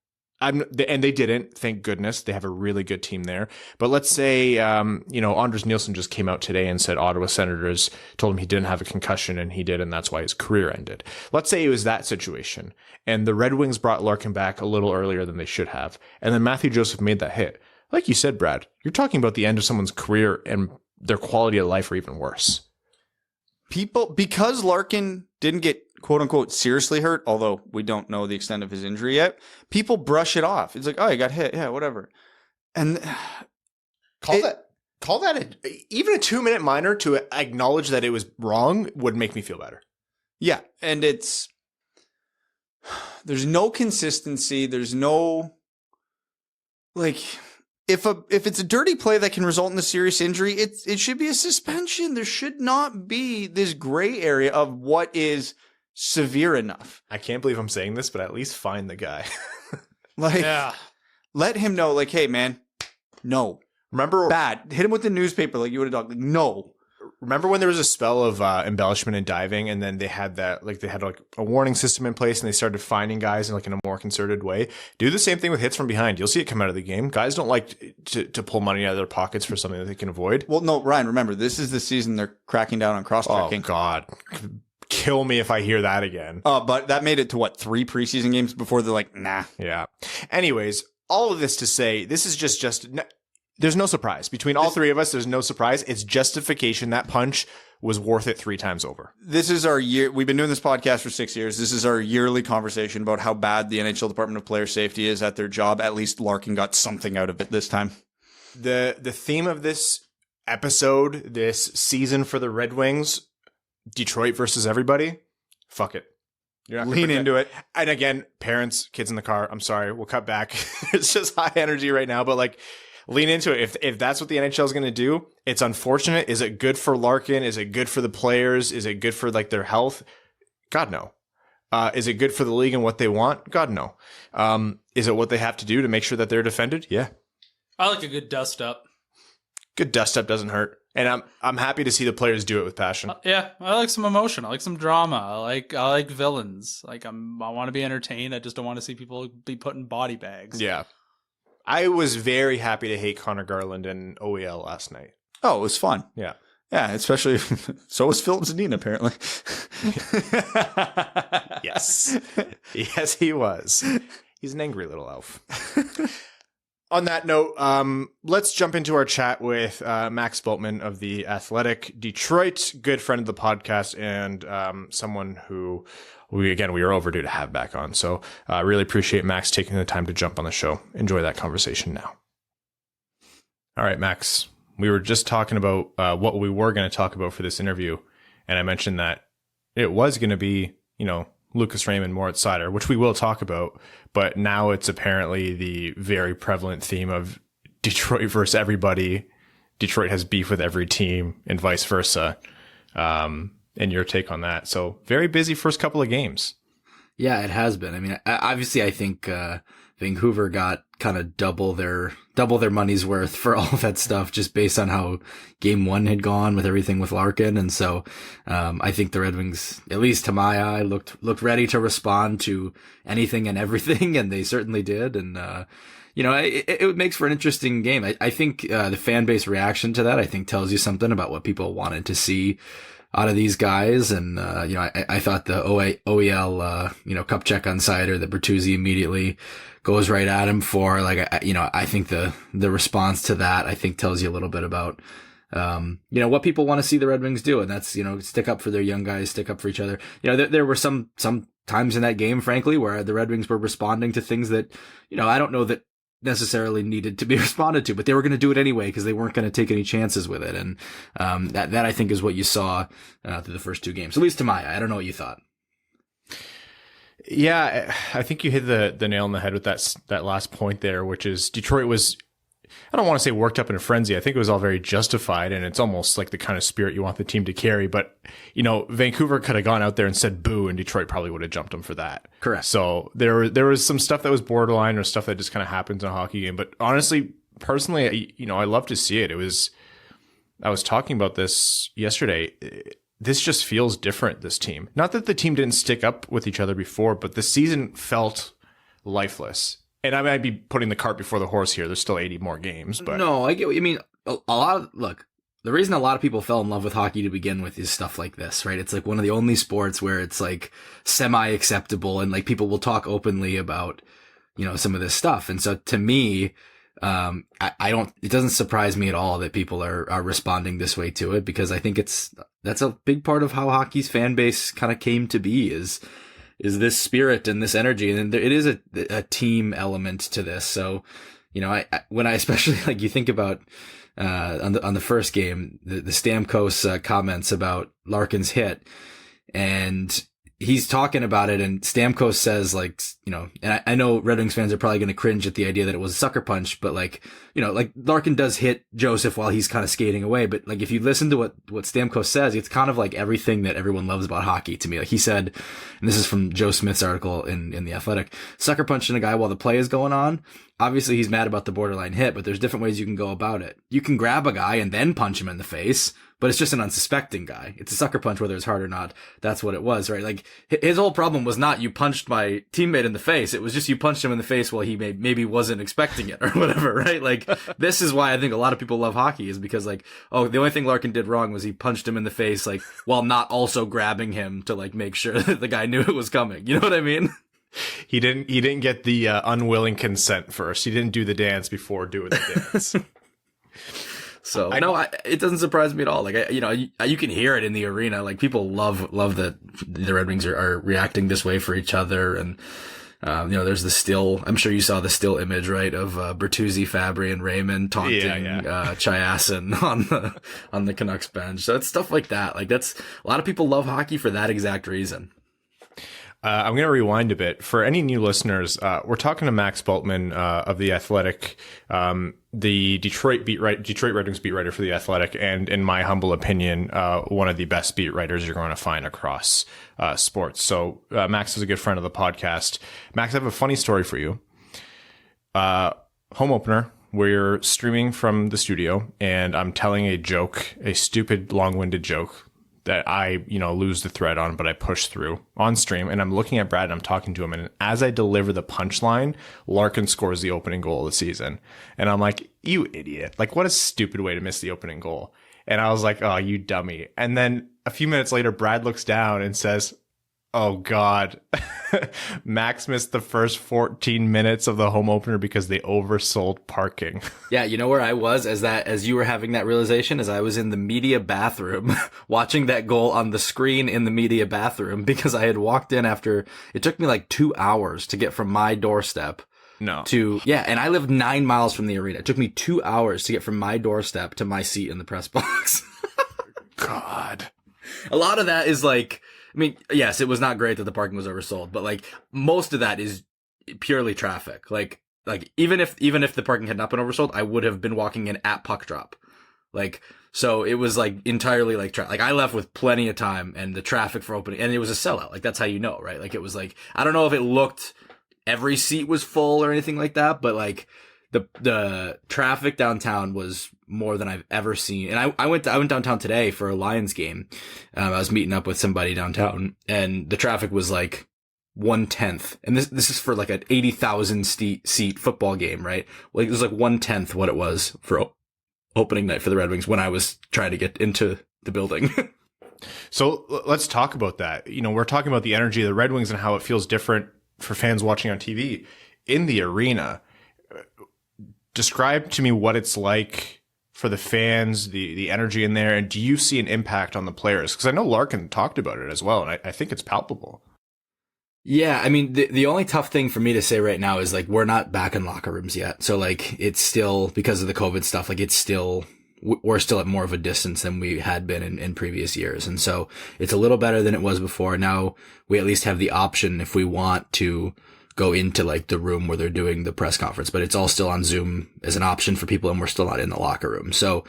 And they didn't, thank goodness. They have a really good team there. But let's say, Anders Nielsen just came out today and said Ottawa Senators told him he didn't have a concussion and he did, and that's why his career ended. Let's say it was that situation and the Red Wings brought Larkin back a little earlier than they should have. And then Mathieu Joseph made that hit. Like you said, Brad, you're talking about the end of someone's career and their quality of life or even worse. Because Larkin didn't get quote unquote seriously hurt, although we don't know the extent of his injury yet, people brush it off. It's like, oh, he got hit. Yeah, whatever. And call that even a 2-minute minor to acknowledge that it was wrong would make me feel better. Yeah. And there's no consistency. There's no, if it's a dirty play that can result in a serious injury, it should be a suspension. There should not be this gray area of what is severe enough. I can't believe I'm saying this, but at least find the guy. Let him know, hey, man, no. Remember, bad. Hit him with the newspaper like you would have done. No. Remember when there was a spell of embellishment and diving, and then they had that, they had a warning system in place, and they started finding guys in a more concerted way. Do the same thing with hits from behind. You'll see it come out of the game. Guys don't like to pull money out of their pockets for something that they can avoid. Well, no, Ryan, remember, this is the season they're cracking down on cross-checking. Oh, God. Kill me if I hear that again. But that made it to 3 preseason games before they're like, nah. Yeah. Anyways, all of this to say, this is just there's no surprise. Between all three of us, there's no surprise. It's justification. That punch was worth it 3 times over. This is our year. We've been doing this podcast for 6 years. This is our yearly conversation about how bad the NHL Department of Player Safety is at their job. At least Larkin got something out of it this time. The theme of this episode, this season for the Red Wings, Detroit versus everybody, fuck it. You're not Lean into it. And again, parents, kids in the car, I'm sorry, we'll cut back. It's just high energy right now, but like lean into it. If that's what the NHL is going to do, it's unfortunate. Is it good for Larkin? Is it good for the players? Is it good for like their health? God, no. Is it good for the league and what they want? God, no. Is it what they have to do to make sure that they're defended? Yeah. I like a good dust up. Good dust up doesn't hurt. And I'm happy to see the players do it with passion. Yeah, I like some emotion. I like some drama. I like villains. Like I want to be entertained. I just don't want to see people be put in body bags. Yeah. I was very happy to hate Connor Garland and OEL last night. Oh, it was fun. Yeah. Yeah, especially so was Philip Zadina, apparently. Yes. Yes, he was. He's an angry little elf. On that note, let's jump into our chat with Max Bultman of The Athletic, Detroit, good friend of the podcast, and someone who we are overdue to have back on. So I really appreciate Max taking the time to jump on the show. Enjoy that conversation now. All right, Max, we were just talking about what we were going to talk about for this interview, and I mentioned that it was going to be, Lucas Raymond, Moritz Seider, which we will talk about, but now it's apparently the very prevalent theme of Detroit versus everybody. Detroit has beef with every team and vice versa. And your take on that. So very busy first couple of games. Yeah, it has been. I mean, obviously I think Vancouver got kind of double their money's worth for all that stuff just based on how game one had gone with everything with Larkin. And so, I think the Red Wings, at least to my eye, looked ready to respond to anything and everything. And they certainly did. And, it makes for an interesting game. I think, the fan base reaction to that, I think tells you something about what people wanted to see out of these guys. And, I thought the OEL, cup check on Seider that Bertuzzi immediately goes right at him for, I think the response to that, I think tells you a little bit about, what people want to see the Red Wings do. And that's, stick up for their young guys, stick up for each other. There were some times in that game, frankly, where the Red Wings were responding to things that, I don't know that necessarily needed to be responded to, but they were going to do it anyway because they weren't going to take any chances with it. And that I think is what you saw through the first two games, at least to my eye. I don't know what you thought. Yeah, I think you hit the nail on the head with that last point there, which is Detroit was, I don't want to say worked up in a frenzy. I think it was all very justified, and it's almost like the kind of spirit you want the team to carry. But, Vancouver could have gone out there and said boo, and Detroit probably would have jumped them for that. Correct. So there was some stuff that was borderline or stuff that just kind of happens in a hockey game. But honestly, personally, I love to see it. I was talking about this yesterday. This just feels different, this team. Not that the team didn't stick up with each other before, but the season felt lifeless. And I might be putting the cart before the horse here. There's still 80 more games. But no, I get what you mean. The reason a lot of people fell in love with hockey to begin with is stuff like this, right? It's like one of the only sports where it's like semi-acceptable and like people will talk openly about, some of this stuff. And so to me, it doesn't surprise me at all that people are responding this way to it, because I think that's a big part of how hockey's fan base kind of came to be is this spirit and this energy. And it is a team element to this. So, when I especially like you think about, on the first game, the Stamkos comments about Larkin's hit, and he's talking about it, and Stamkos says and I know Red Wings fans are probably going to cringe at the idea that it was a sucker punch, but Larkin does hit Joseph while he's kind of skating away. But if you listen to what Stamkos says, it's kind of like everything that everyone loves about hockey to me. Like he said, and this is from Joe Smith's article in The Athletic, sucker punching a guy while the play is going on. Obviously he's mad about the borderline hit, but there's different ways you can go about it. You can grab a guy and then punch him in the face, but it's just an unsuspecting guy. It's a sucker punch, whether it's hard or not. That's what it was, right? Like his whole problem was not you punched my teammate in the face. It was just you punched him in the face while he maybe wasn't expecting it or whatever, right? Like this is why I think a lot of people love hockey, is because the only thing Larkin did wrong was he punched him in the face, while not also grabbing him to make sure that the guy knew it was coming. You know what I mean? He didn't get the unwilling consent first. He didn't do the dance before doing the dance. So it doesn't surprise me at all. You can hear it in the arena. Like people love that the Red Wings are reacting this way for each other. And, there's the still, I'm sure you saw the still image, right? Of, Bertuzzi, Fabry, and Raymond taunting, Chiasson on the Canucks bench. So it's stuff like that. That's a lot of people love hockey for that exact reason. I'm going to rewind a bit. For any new listeners, we're talking to Max Bultman of The Athletic, the Detroit Red Wings beat writer for The Athletic, and in my humble opinion, one of the best beat writers you're going to find across sports. So Max is a good friend of the podcast. Max, I have a funny story for you. Home opener. We're streaming from the studio, and I'm telling a joke, a stupid, long-winded joke that I, lose the thread on, but I push through on stream, and I'm looking at Brad and I'm talking to him, and as I deliver the punchline, Larkin scores the opening goal of the season. And I'm like, you idiot. Like, what a stupid way to miss the opening goal. And I was like, oh, you dummy. And then a few minutes later, Brad looks down and says, oh God, Max missed the first 14 minutes of the home opener because they oversold parking. Yeah, you know where I was as you were having that realization, as I was in the media bathroom watching that goal on the screen in the media bathroom, because I had walked in after, it took me like 2 hours to get from my doorstep and I live 9 miles from the arena. It took me 2 hours to get from my doorstep to my seat in the press box. God. A lot of that is like, I mean, yes, it was not great that the parking was oversold, but like most of that is purely traffic. Like even if the parking had not been oversold, I would have been walking in at puck drop. Like, so it was like entirely like like I left with plenty of time, and the traffic for opening, and it was a sellout. Like, that's how you know, right? Like, it was like, I don't know if it looked, every seat was full or anything like that, but like the traffic downtown was more than I've ever seen. And I went downtown today for a Lions game. I was meeting up with somebody downtown, and the traffic was like 1/10. And this is for like an 80,000 seat football game, right? Like, it was like 1/10 what it was for opening night for the Red Wings when I was trying to get into the building. So let's talk about that. We're talking about the energy of the Red Wings and how it feels different for fans watching on TV. In the arena, describe to me what it's like for the fans, the energy in there, and do you see an impact on the players? Because I know Larkin talked about it as well, and I think it's palpable. Yeah, I mean, the only tough thing for me to say right now is, like, we're not back in locker rooms yet. So, like, it's still, because of the COVID stuff, like, we're still at more of a distance than we had been in previous years. And so it's a little better than it was before. Now we at least have the option, if we want to, go into like the room where they're doing the press conference, but it's all still on Zoom as an option for people, and we're still not in the locker room. So,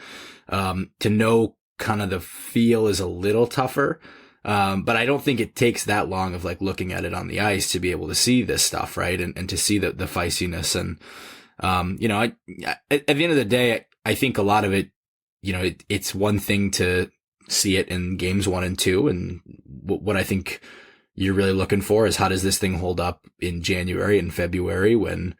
to know kind of the feel is a little tougher. But I don't think it takes that long of like looking at it on the ice to be able to see this stuff, right? And to see the feistiness. And, at the end of the day, I think a lot of it, it's one thing to see it in games 1 and 2. And what I think you're really looking for is, how does this thing hold up in January and February when,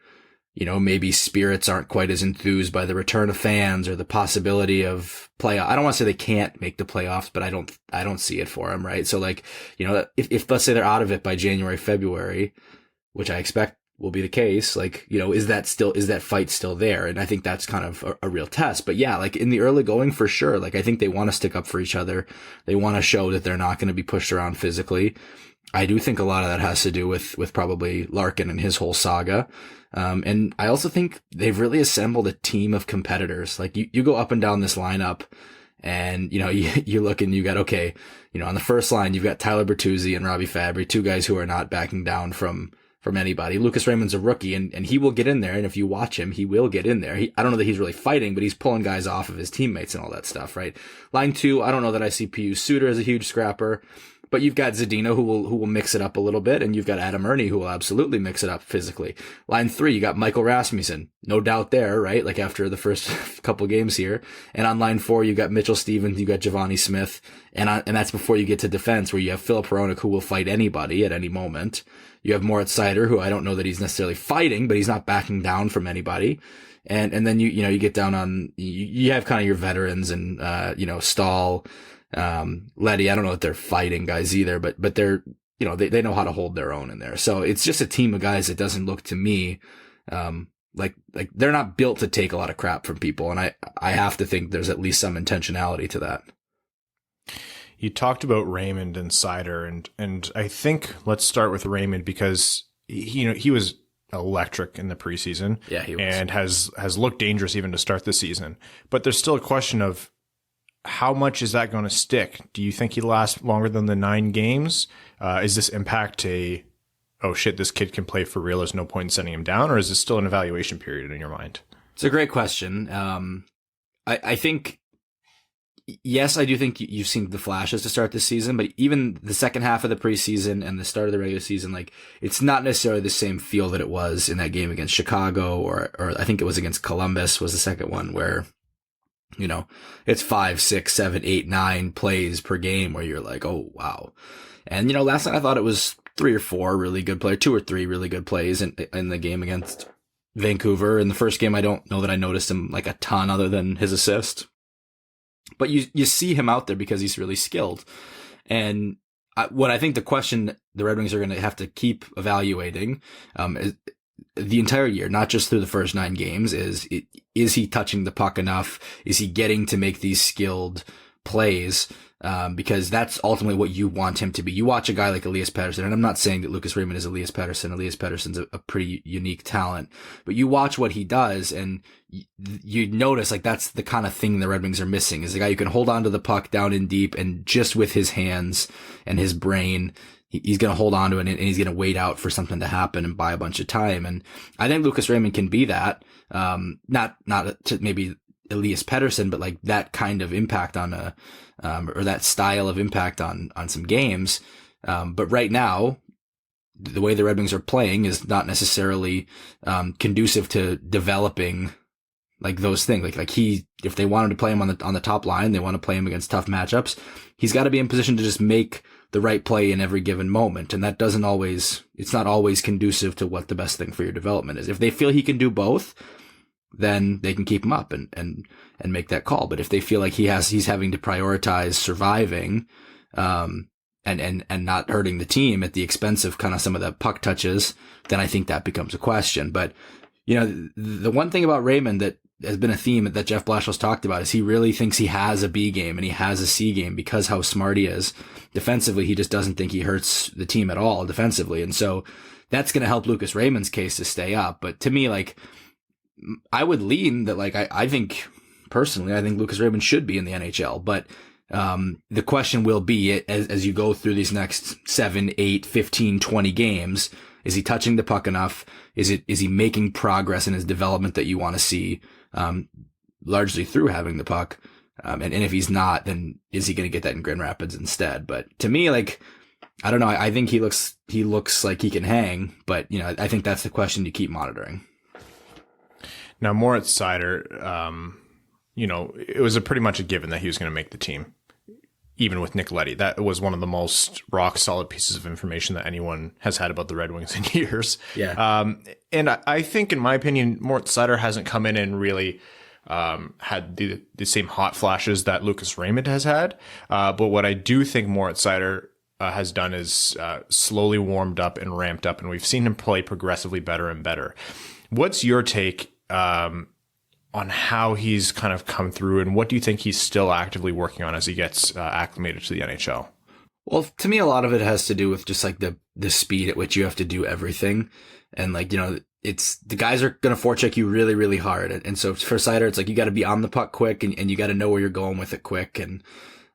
maybe spirits aren't quite as enthused by the return of fans or the possibility of playoff. I don't want to say they can't make the playoffs, but I don't see it for them, right? So like, if let's say they're out of it by January, February, which I expect will be the case, like, is that fight still there? And I think that's kind of a real test. But yeah, like in the early going, for sure, like I think they want to stick up for each other. They want to show that they're not going to be pushed around physically. I do think a lot of that has to do with probably Larkin and his whole saga. And I also think they've really assembled a team of competitors. Like you go up and down this lineup, and, you look and you got, okay, on the first line, you've got Tyler Bertuzzi and Robbie Fabry, two guys who are not backing down from anybody. Lucas Raymond's a rookie, and he will get in there. And if you watch him, he will get in there. I don't know that he's really fighting, but he's pulling guys off of his teammates and all that stuff, right? Line 2, I don't know that I see Pius Suter as a huge scrapper. But you've got Zadina who will mix it up a little bit, and you've got Adam Ernie who will absolutely mix it up physically. Line 3, you got Michael Rasmussen, no doubt there, right? Like after the first couple games here. And on line 4, you got Mitchell Stevens, you got Giovanni Smith, and that's before you get to defense, where you have Philip Hronek who will fight anybody at any moment. You have Moritz Seider, who I don't know that he's necessarily fighting, but he's not backing down from anybody. And then you get down on, you have kind of your veterans and Stahl, Letty, I don't know if they're fighting guys either, but they're, they know how to hold their own in there. So it's just a team of guys that doesn't look to me, like they're not built to take a lot of crap from people. And I have to think there's at least some intentionality to that. You talked about Raymond and Seider, and I think let's start with Raymond, because he was electric in the preseason. Yeah, he was. And has looked dangerous even to start the season. But there's still a question of, how much is that going to stick? Do you think he lasts longer than the 9 games? Is this impact a oh shit, this kid can play for real, there's no point in sending him down? Or is it still an evaluation period in your mind? It's a great question. I think, yes, I do think you've seen the flashes to start this season, but even the second half of the preseason and the start of the regular season, like, it's not necessarily the same feel that it was in that game against Chicago, or I think it was against Columbus was the second one, where, you know, it's 5, 6, 7, 8, 9 plays per game where you're like, oh, wow. And, you know, last night I thought it was 3 or 4 really good plays, 2 or 3 really good plays in the game against Vancouver. In the first game, I don't know that I noticed him like a ton other than his assist. But you see him out there because he's really skilled. And what I think the question the Red Wings are going to have to keep evaluating is the entire year, not just through the first 9 games, is he touching the puck enough? Is he getting to make these skilled plays? Because that's ultimately what you want him to be. You watch a guy like Elias Pettersson, and I'm not saying that Lucas Raymond is Elias Pettersson. Elias Pettersson's a pretty unique talent, but you watch what he does and you notice like that's the kind of thing the Red Wings are missing, is a guy who can hold on to the puck down in deep and just with his hands and his brain, he's going to hold on to it and he's going to wait out for something to happen and buy a bunch of time. And I think Lucas Raymond can be that, not to maybe Elias Pettersson, but like that kind of impact on or that style of impact on some games. But right now, the way the Red Wings are playing is not necessarily conducive to developing like those things. Like if they wanted to play him on the top line, they want to play him against tough matchups, he's got to be in position to just make the right play in every given moment. And that it's not always conducive to what the best thing for your development is. If they feel he can do both, then they can keep him up and make that call. But if they feel like he's having to prioritize surviving, and not hurting the team at the expense of kind of some of the puck touches, then I think that becomes a question. But, you know, the one thing about Raymond that has been a theme that Jeff Blashill's talked about is he really thinks he has a B game and he has a C game because how smart he is. Defensively, he just doesn't think he hurts the team at all defensively. And so that's going to help Lucas Raymond's case to stay up. But to me, like, I would lean that, like, I think personally, I think Lucas Raymond should be in the NHL, but the question will be as you go through these next 7, 8, 15, 20 games, is he touching the puck enough? Is he making progress in his development that you want to see, largely through having the puck? And if he's not, then is he going to get that in Grand Rapids instead? But to me, like, I don't know. I think he looks like he can hang, but, you know, I think that's the question you keep monitoring. Now, Moritz Seider, you know, it was pretty much a given that he was going to make the team, even with Nick Leddy. That was one of the most rock solid pieces of information that anyone has had about the Red Wings in years. Yeah. And I think, in my opinion, Moritz Seider hasn't come in and really had the same hot flashes that Lucas Raymond has had. But what I do think Moritz Seider has done is slowly warmed up and ramped up, and we've seen him play progressively better and better. What's your take on how he's kind of come through, and what do you think he's still actively working on as he gets acclimated to the NHL? Well, to me, a lot of it has to do with just like the speed at which you have to do everything. And like, you know, it's the guys are going to forecheck you really, really hard. And so for Seider, it's like you got to be on the puck quick and you got to know where you're going with it quick. And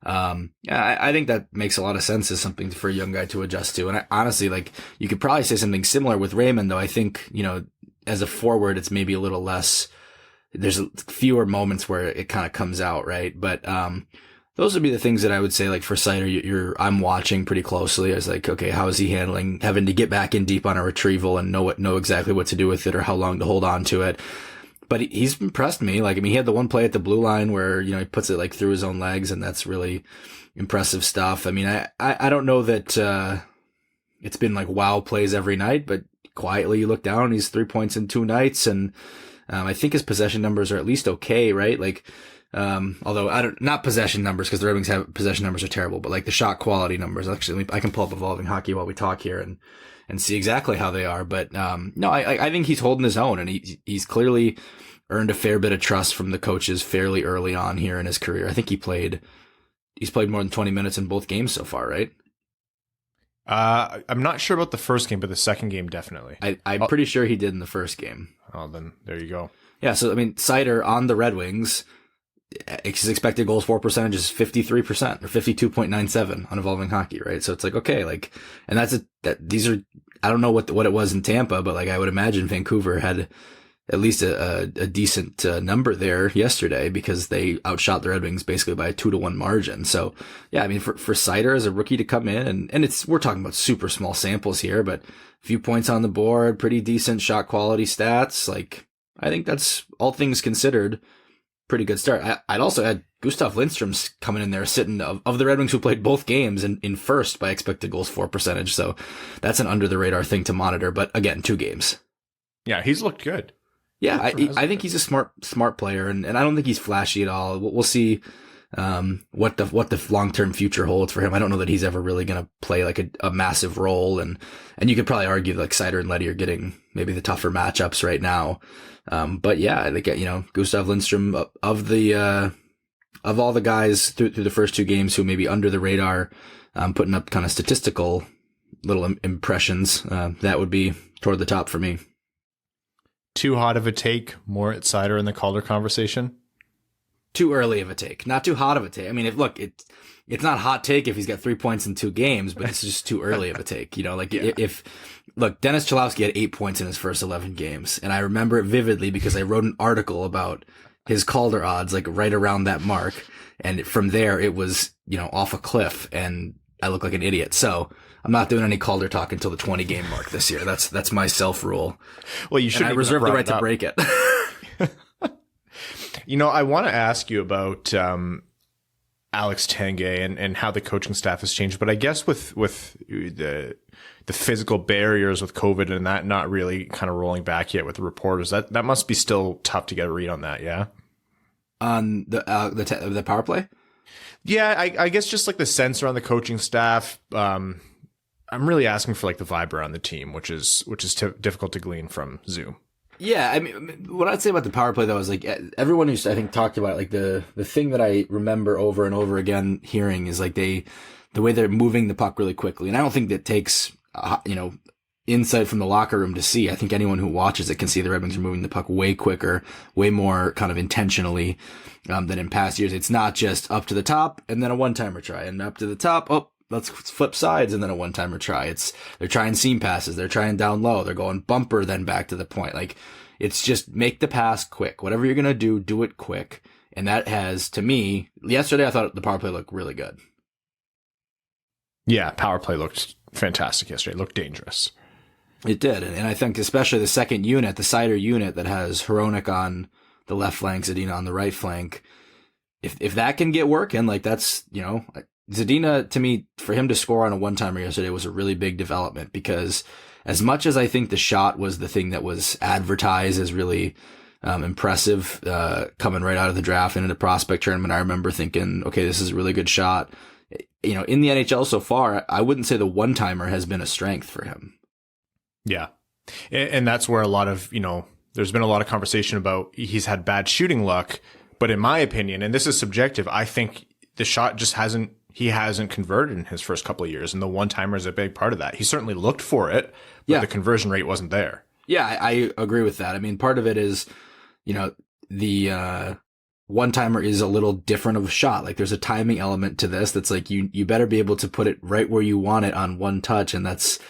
yeah, I think that makes a lot of sense as something for a young guy to adjust to. And I, honestly, like, you could probably say something similar with Raymond, though. I think, you know, as a forward, it's maybe a little less, there's fewer moments where it kind of comes out, right? But those would be the things that I would say, like, for Seider, I'm watching pretty closely. I was like, okay, how is he handling having to get back in deep on a retrieval and know exactly what to do with it or how long to hold on to it? But he's impressed me. Like, I mean, he had the one play at the blue line where, you know, he puts it like through his own legs, and that's really impressive stuff. I mean, I don't know that it's been like wow plays every night, but quietly you look down, he's 3 points in 2 nights, and I think his possession numbers are at least okay, right? Like, although not possession numbers, because the Red Wings have possession numbers are terrible, but like the shot quality numbers. Actually, I can pull up Evolving Hockey while we talk here and see exactly how they are. But no, I think he's holding his own, and he's clearly earned a fair bit of trust from the coaches fairly early on here in his career. I think he's played more than 20 minutes in both games so far, right? I'm not sure about the first game, but the second game, definitely. I'm pretty sure he did in the first game. Oh, then there you go. Yeah, so, I mean, Seider on the Red Wings, his expected goals for percentage is 53% or 52.97 on Evolving Hockey, right? So it's like, okay, like, and these are I don't know what it was in Tampa, but like I would imagine Vancouver had at least a decent number there yesterday because they outshot the Red Wings basically by a 2-1 margin. So yeah, I mean for Seider as a rookie to come in and we're talking about super small samples here, but a few points on the board, pretty decent shot quality stats. Like I think that's, all things considered, pretty good start. I'd also add Gustav Lindstrom's coming in there sitting of the Red Wings who played both games in first by expected goals for percentage. So that's an under the radar thing to monitor. But again, 2 games. Yeah, he's looked good. Yeah, I think he's a smart player, and I don't think he's flashy at all. We'll see what the long-term future holds for him. I don't know that he's ever really going to play like a massive role, and you could probably argue like Seider and Leddy are getting maybe the tougher matchups right now. But yeah, like, you know, Gustav Lindstrom of all the guys through the first 2 games who may be under the radar, putting up kind of statistical little impressions, that would be toward the top for me. Too hot of a take, Moritz Seider in the Calder conversation? Too early of a take, not too hot of a take. I mean, it's not a hot take if he's got 3 points in 2 games, but it's just too early of a take. You know, like look, Dennis Cholowski had 8 points in his first 11 games, and I remember it vividly because I wrote an article about his Calder odds, like right around that mark. And from there, it was, you know, off a cliff, and I look like an idiot. So I'm not doing any Calder talk until the 20 game mark this year. That's my self rule. Well, you should. I reserve the right to break it. You know, I want to ask you about Alex Tanguay and how the coaching staff has changed, but I guess with the physical barriers with COVID and that not really kind of rolling back yet with the reporters, that must be still tough to get a read on that. Yeah. On the power play. Yeah, I guess just like the sense around the coaching staff. I'm really asking for like the vibe around the team, which is difficult to glean from Zoom. Yeah, I mean, what I'd say about the power play though is like everyone who's I think talked about it, like the thing that I remember over and over again hearing is like the way they're moving the puck really quickly, and I don't think that takes insight from the locker room to see. I think anyone who watches it can see the Red Wings are moving the puck way quicker, way more kind of intentionally than in past years. It's not just up to the top and then a one-timer try, and up to the top, oh, let's flip sides and then a one-timer try. They're trying seam passes, they're trying down low, they're going bumper, then back to the point. Like, it's just make the pass quick. Whatever you're going to do it quick. And that has, to me, yesterday I thought the power play looked really good. Yeah, power play looked fantastic yesterday. It looked dangerous. It did. And I think especially the second unit, the Seider unit that has Hronek on the left flank, Zadina on the right flank, if that can get working, like that's, you know, Zadina, to me, for him to score on a one-timer yesterday was a really big development, because as much as I think the shot was the thing that was advertised as really impressive coming right out of the draft and in the prospect tournament, I remember thinking, okay, this is a really good shot. You know, in the NHL so far, I wouldn't say the one-timer has been a strength for him. Yeah. And that's where a lot of, you know, there's been a lot of conversation about he's had bad shooting luck. But in my opinion, and this is subjective, I think the shot just hasn't converted in his first couple of years. And the one-timer is a big part of that. He certainly looked for it, but the conversion rate wasn't there. Yeah, I agree with that. I mean, part of it is, you know, the one-timer is a little different of a shot. Like, there's a timing element to this that's like, you better be able to put it right where you want it on one touch. And that's,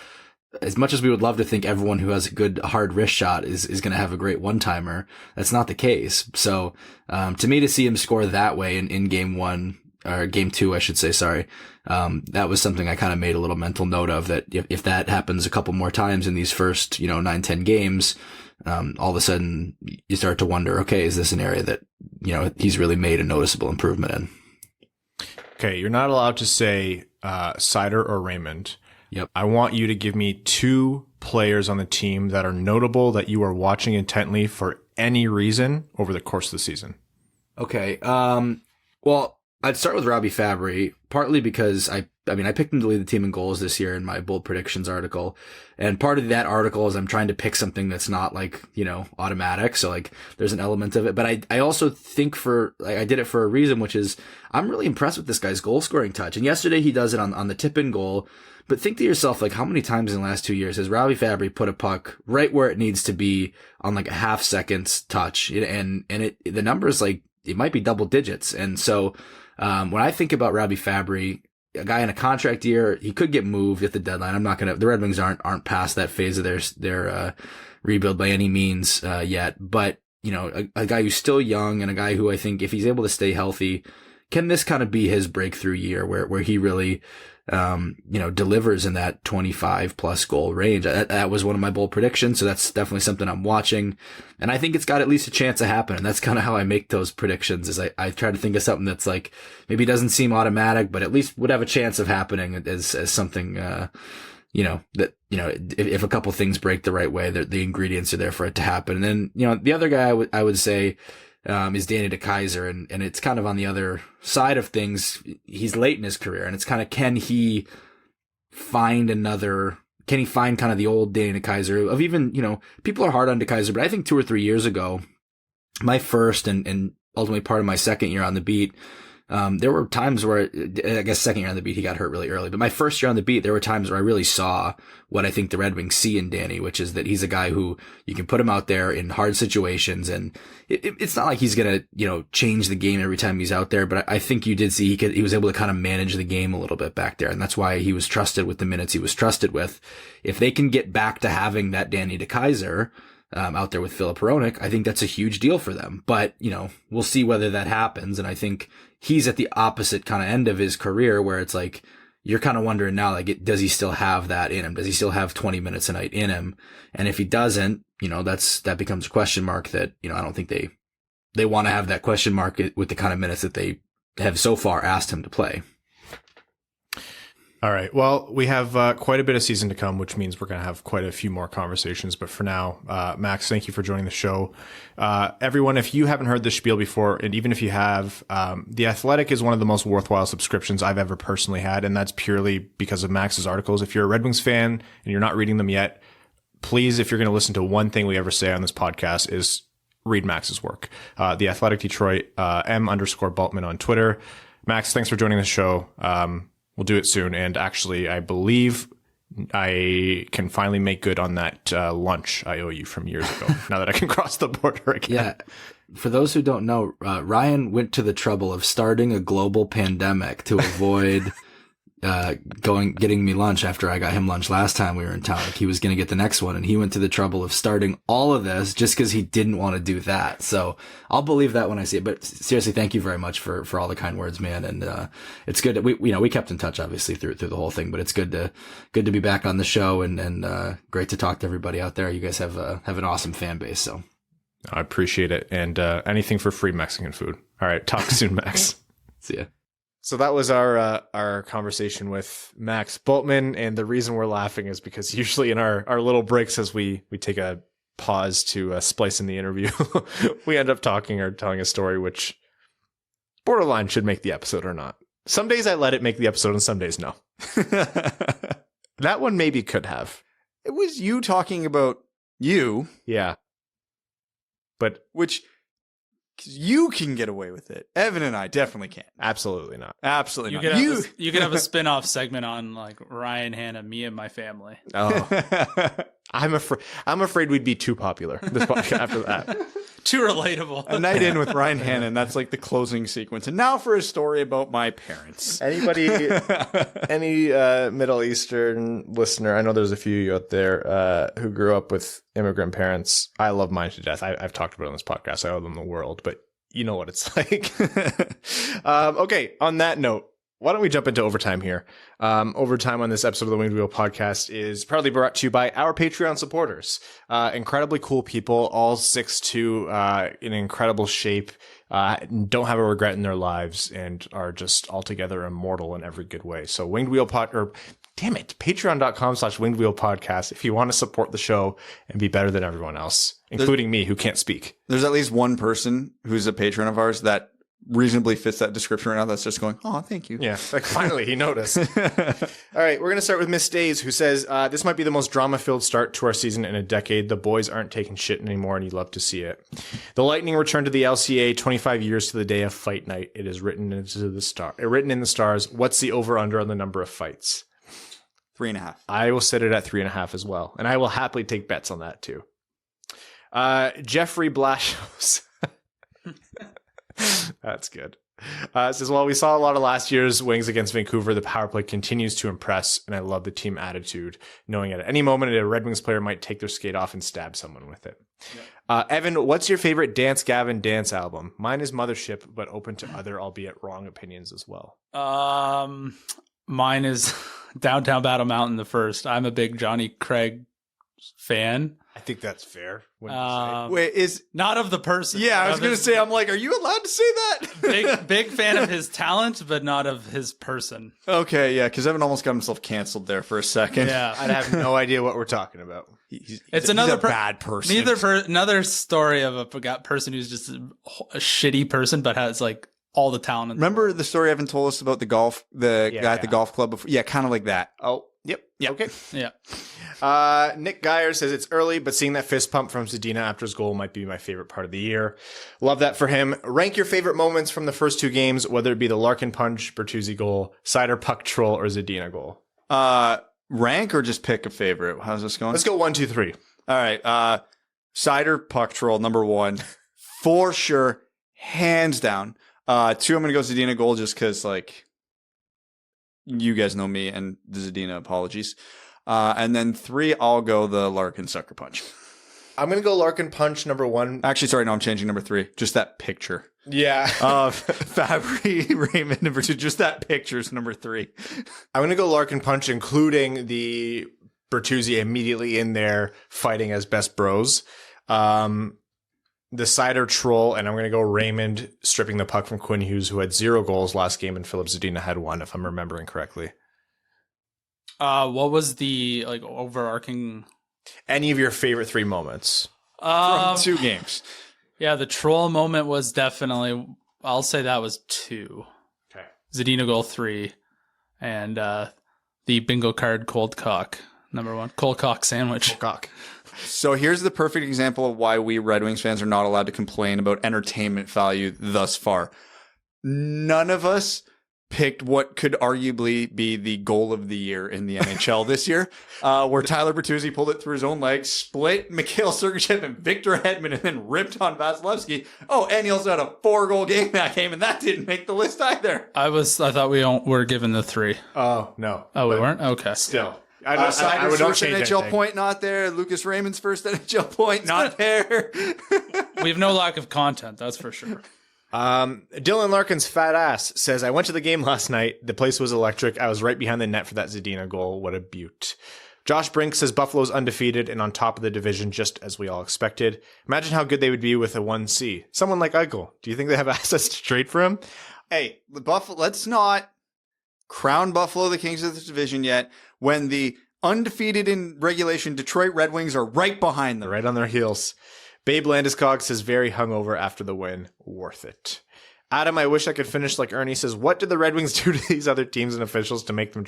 as much as we would love to think everyone who has a good hard wrist shot is going to have a great one-timer, that's not the case. So, to me, to see him score that way in game one, or game two, I should say, sorry. That was something I kind of made a little mental note of, that if that happens a couple more times in these first, 9-10 games, all of a sudden you start to wonder, okay, is this an area that, he's really made a noticeable improvement in? Okay. You're not allowed to say, Seider or Raymond. Yep. I want you to give me 2 players on the team that are notable that you are watching intently for any reason over the course of the season. Okay. Well, I'd start with Robby Fabbri, partly because I picked him to lead the team in goals this year in my bold predictions article. And part of that article is I'm trying to pick something that's not like, automatic. So like there's an element of it, but I also think I did it for a reason, which is I'm really impressed with this guy's goal scoring touch. And yesterday he does it on the tip in goal. But think to yourself, like, how many times in the last 2 years has Robby Fabbri put a puck right where it needs to be on like a half second's touch? And the numbers, like, it might be double digits. And so, when I think about Robby Fabbri, a guy in a contract year. He could get moved at the deadline. The Red Wings aren't past that phase of their rebuild by any means, yet. But, a guy who's still young and a guy who I think if he's able to stay healthy, can this kind of be his breakthrough year where he really, delivers in that 25 plus goal range? That was one of my bold predictions. So that's definitely something I'm watching. And I think it's got at least a chance of happening. That's kind of how I make those predictions is I try to think of something that's like, maybe doesn't seem automatic, but at least would have a chance of happening as something, if a couple things break the right way, the ingredients are there for it to happen. And then, the other guy I would say, is Danny DeKeyser, and it's kind of on the other side of things. He's late in his career, and it's kind of, can he find kind of the old Danny DeKeyser of even, people are hard on DeKeyser, but I think 2 or 3 years ago, my first and ultimately part of my second year on the beat, there were times where, I guess second year on the beat, he got hurt really early, but my first year on the beat, there were times where I really saw what I think the Red Wings see in Danny, which is that he's a guy who you can put him out there in hard situations, and it's not like he's going to, change the game every time he's out there, but I think you did see he was able to kind of manage the game a little bit back there, and that's why he was trusted with the minutes he was trusted with. If they can get back to having that Danny DeKeyser, out there with Filip Hronek, I think that's a huge deal for them. But, we'll see whether that happens. And I think he's at the opposite kind of end of his career where it's like, you're kind of wondering now, like, does he still have that in him? Does he still have 20 minutes a night in him? And if he doesn't, that becomes a question mark that, I don't think they want to have that question mark with the kind of minutes that they have so far asked him to play. All right. Well, we have quite a bit of season to come, which means we're going to have quite a few more conversations. But for now, Max, thank you for joining the show. Everyone, if you haven't heard this spiel before, and even if you have, The Athletic is one of the most worthwhile subscriptions I've ever personally had. And that's purely because of Max's articles. If you're a Red Wings fan and you're not reading them yet, please, if you're going to listen to one thing we ever say on this podcast, is read Max's work. The Athletic Detroit, M_Bultman on Twitter. Max, thanks for joining the show. We'll do it soon. And actually, I believe I can finally make good on that lunch I owe you from years ago, now that I can cross the border again. Yeah. For those who don't know, Ryan went to the trouble of starting a global pandemic to avoid getting me lunch after I got him lunch last time we were in town. Like he was going to get the next one, and he went to the trouble of starting all of this just because he didn't want to do that. So I'll believe that when I see it. But seriously, thank you very much for all the kind words, man. And it's good that we kept in touch obviously through the whole thing. But it's good to be back on the show, and great to talk to everybody out there. You guys have an awesome fan base. So I appreciate it, and anything for free Mexican food. All right, talk soon, Max. See ya. So that was our conversation with Max Bultman, and the reason we're laughing is because usually in our little breaks as we take a pause to splice in the interview, we end up talking or telling a story which borderline should make the episode or not. Some days I let it make the episode and some days no. That one maybe could have. It was you talking about you. Yeah. But which... you can get away with it. Evan and I definitely can't. Absolutely not. Absolutely not. You could have a spin-off segment on like Ryan, Hannah, me and my family. Oh, I'm afraid we'd be too popular this podcast after that. Too relatable. A night in with Ryan Hannon. That's like the closing sequence. And now for a story about my parents. Any Middle Eastern listener, I know there's a few out there who grew up with immigrant parents. I love mine to death. I've talked about it on this podcast. I owe them the world, but you know what it's like. Okay, on that note, why don't we jump into overtime here? Overtime on this episode of the Winged Wheel podcast is proudly brought to you by our Patreon supporters. Incredibly cool people, all 6'2", in incredible shape, don't have a regret in their lives, and are just altogether immortal in every good way. So patreon.com/Winged Wheel podcast if you want to support the show and be better than everyone else, including me, who can't speak. There's at least one person who's a patron of ours that reasonably fits that description right now. That's just going, oh, thank you. Yeah, like finally he noticed. All right, we're going to start with Miss Days, who says, this might be the most drama-filled start to our season in a decade. The boys aren't taking shit anymore, and you love to see it. The Lightning return to the LCA 25 years to the day of fight night. It is written in the stars. What's the over-under on the number of fights? 3.5. I will set it at 3.5 as well, and I will happily take bets on that too. Jeffrey Blashos. That's good. Says, well, we saw a lot of last year's Wings against Vancouver. The power play continues to impress, and I love the team attitude, knowing at any moment a Red Wings player might take their skate off and stab someone with it. Yep. Evan, what's your favorite Dance Gavin Dance album? Mine is Mothership, but open to other, albeit wrong opinions as well. Mine is Downtown Battle Mountain, the first. I'm a big Johnny Craig fan. I think that's fair. Wait, is not of the person. Yeah, I was going to say, I'm like, are you allowed to say that? big fan of his talent, but not of his person. Okay, yeah, because Evan almost got himself canceled there for a second. Yeah, I'd have no idea what we're talking about. He's a bad person. Another story of a person who's just a shitty person, but has like all the talent. Remember the story Evan told us about the guy at the golf club before? Yeah, kind of like that. Oh, yep. Okay. Yeah. Nick Geyer says it's early, but seeing that fist pump from Zadina after his goal might be my favorite part of the year. Love that for him. Rank your favorite moments from the first two games, whether it be the Larkin punch, Bertuzzi goal, Seider puck troll, or Zadina goal. Rank or just pick a favorite? How's this going? Let's go 1, 2, 3. All right. Seider puck troll, number 1. For sure. Hands down. 2, I'm going to go Zadina goal just because, like, you guys know me and the Zadina apologies. And then 3, I'll go the Larkin sucker punch. I'm going to go Larkin punch, number 1. Actually, sorry, no, I'm changing number 3. Just that picture. Yeah. Of Fabry, Raymond, number 2. Just that picture's number 3. I'm going to go Larkin punch, including the Bertuzzi immediately in there fighting as best bros. The Seider troll, and I'm going to go Raymond stripping the puck from Quinn Hughes, who had 0 goals last game, and Philip Zadina had 1, if I'm remembering correctly. What was the overarching? Any of your favorite 3 moments from 2 games? Yeah, the troll moment was definitely. I'll say that was 2. Okay. Zadina goal 3, and the bingo card cold cock number 1 cold cock sandwich. Cold cock. So here's the perfect example of why we Red Wings fans are not allowed to complain about entertainment value thus far. None of us picked what could arguably be the goal of the year in the NHL this year, where Tyler Bertuzzi pulled it through his own legs, split Mikhail Sergachev and Victor Hedman, and then ripped on Vasilevsky. Oh, and he also had a 4-goal game that game, and that didn't make the list either. I thought we were given the 3. Oh, no. Oh, we weren't? Okay. Still. Seider's first NHL point not there. Lucas Raymond's first NHL point not there. We have no lack of content, that's for sure. Dylan Larkin's fat ass says, I went to the game last night. The place was electric. I was right behind the net for that Zadina goal. What a beaut. Josh Brink says Buffalo's undefeated and on top of the division, just as we all expected. Imagine how good they would be with a 1C. Someone like Eichel. Do you think they have assets to trade for him? Hey, the Buffalo. Let's not crown Buffalo the kings of this division yet, when the undefeated in regulation Detroit Red Wings are right behind them. Right on their heels. Babe Landeskog says, very hungover after the win. Worth it. Adam, I wish I could finish like Ernie says, what did the Red Wings do to these other teams and officials to make them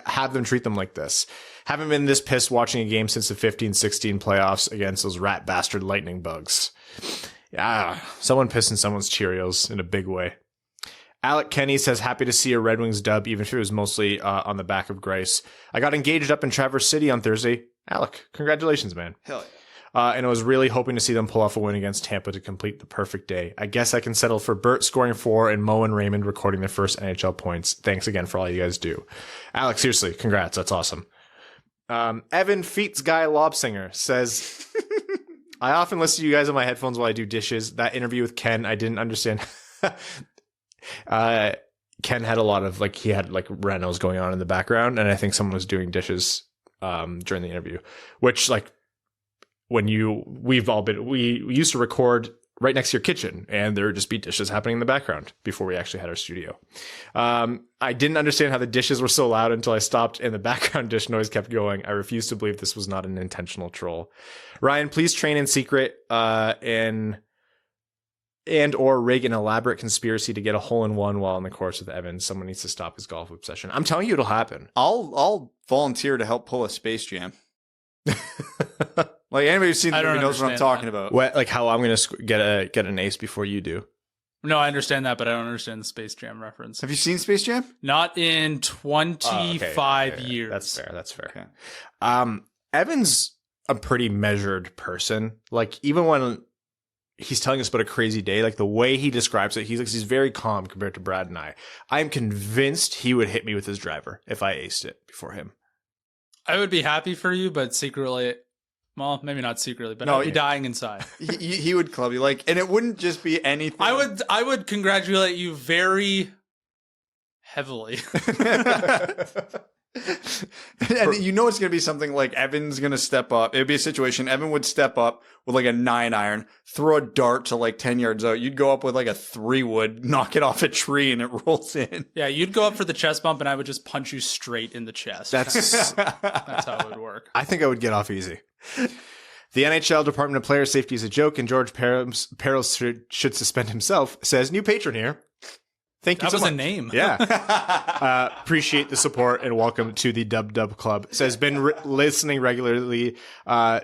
have them treat them like this? Haven't been this pissed watching a game since the 15-16 playoffs against those rat bastard lightning bugs. Yeah, someone pissing someone's Cheerios in a big way. Alec Kenny says, happy to see a Red Wings dub, even if it was mostly on the back of Grice. I got engaged up in Traverse City on Thursday. Alec, congratulations, man. Hell yeah. And I was really hoping to see them pull off a win against Tampa to complete the perfect day. I guess I can settle for Bert scoring 4 and Mo and Raymond recording their first NHL points. Thanks again for all you guys do. Alex, seriously, congrats. That's awesome. Evan Feets Guy Lobsinger says, I often listen to you guys on my headphones while I do dishes. That interview with Ken, I didn't understand. Ken had a lot of, he had renos going on in the background, and I think someone was doing dishes during the interview, which, we used to record right next to your kitchen, and there would just be dishes happening in the background before we actually had our studio. I didn't understand how the dishes were so loud until I stopped and the background dish noise kept going. I refuse to believe this was not an intentional troll. Ryan, please train in secret or rig an elaborate conspiracy to get a hole-in-one while in the course with Evans. Someone needs to stop his golf obsession. I'm telling you, it'll happen. I'll volunteer to help pull a Space Jam. Anybody who's seen the movie knows what I'm talking about. What, how I'm going to get an ace before you do. No, I understand that, but I don't understand the Space Jam reference. Have you seen Space Jam? Not in 25 years. That's fair. Okay. Evan's a pretty measured person. Even when he's telling us about a crazy day. Like the way he describes it, he's very calm compared to Brad and I. I'm convinced he would hit me with his driver if I aced it before him. I would be happy for you, but secretly, well, maybe not secretly, but I'd be dying inside. He would club you, like, and it wouldn't just be anything. I would congratulate you very heavily. And you know it's going to be something like Evan's going to step up. It would be a situation, Evan would step up with like a 9-iron, throw a dart to like 10 yards out. You'd go up with like a 3-wood, knock it off a tree, and it rolls in. Yeah, you'd go up for the chest bump, and I would just punch you straight in the chest. That's how it would work. I think I would get off easy. The NHL Department of Player Safety is a joke, and George Peros should suspend himself, says new patron here. Thank you so much. That was a name. Yeah. Appreciate the support and welcome to the Dub Club. Says been listening regularly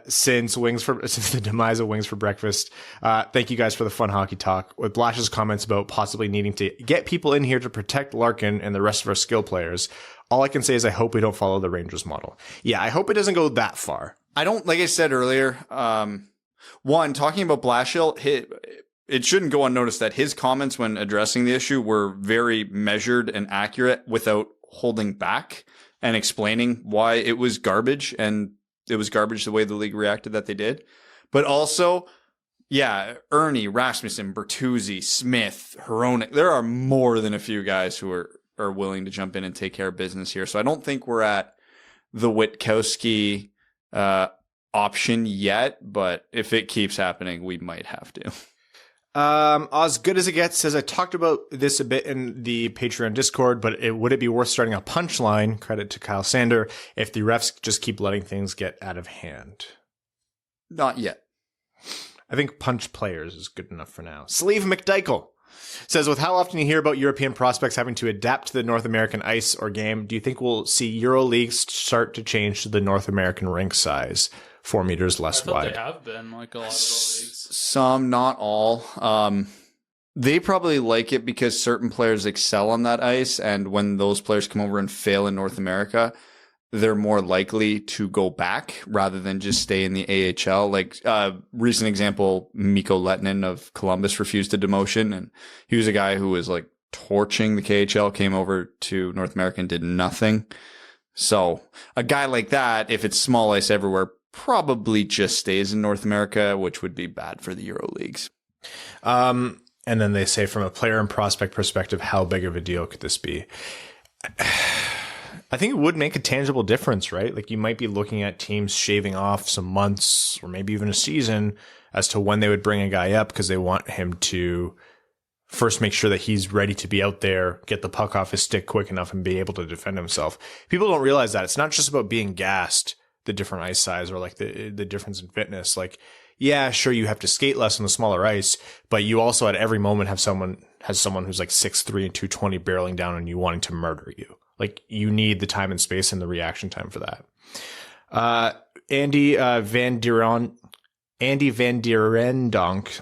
since the demise of Wings for Breakfast. Thank you guys for the fun hockey talk. With Blash's comments about possibly needing to get people in here to protect Larkin and the rest of our skill players, all I can say is I hope we don't follow the Rangers model. Yeah, I hope it doesn't go that far. I don't, like I said earlier, one, talking about Blashill, it shouldn't go unnoticed that his comments when addressing the issue were very measured and accurate without holding back and explaining why it was garbage, and it was garbage the way the league reacted that they did. But also, yeah, Ernie, Rasmussen, Bertuzzi, Smith, Hronek, there are more than a few guys who are willing to jump in and take care of business here. So I don't think we're at the Witkowski option yet, but if it keeps happening, we might have to. As good as it gets says I talked about this a bit in the Patreon Discord, but would it be worth starting a punchline? Credit to Kyle Sander if the refs just keep letting things get out of hand. Not yet. I think punch players is good enough for now. Sleeve McDykel says, with how often you hear about European prospects having to adapt to the North American ice or game, do you think we'll see Euro leagues start to change to the North American rink size, 4 meters less wide? They have been like a lot of the leagues. Some, not all. They probably like it because certain players excel on that ice, and when those players come over and fail in North America, they're more likely to go back rather than just stay in the AHL. Like, recent example, Mikko Lehtinen of Columbus refused a demotion, and he was a guy who was like torching the KHL, came over to North America and did nothing. So a guy like that, if it's small ice everywhere, probably just stays in North America, which would be bad for the Euro leagues. And then they say from a player and prospect perspective, how big of a deal could this be? I think it would make a tangible difference, right? Like you might be looking at teams shaving off some months or maybe even a season as to when they would bring a guy up because they want him to first make sure that he's ready to be out there, get the puck off his stick quick enough and be able to defend himself. People don't realize that. It's not just about being gassed, the different ice size or like the difference in fitness. Like, yeah, sure, you have to skate less on the smaller ice, but you also at every moment have someone who's like 6'3" and 220 barreling down on you wanting to murder you. Like you need the time and space and the reaction time for that. Andy Van Dierendonk.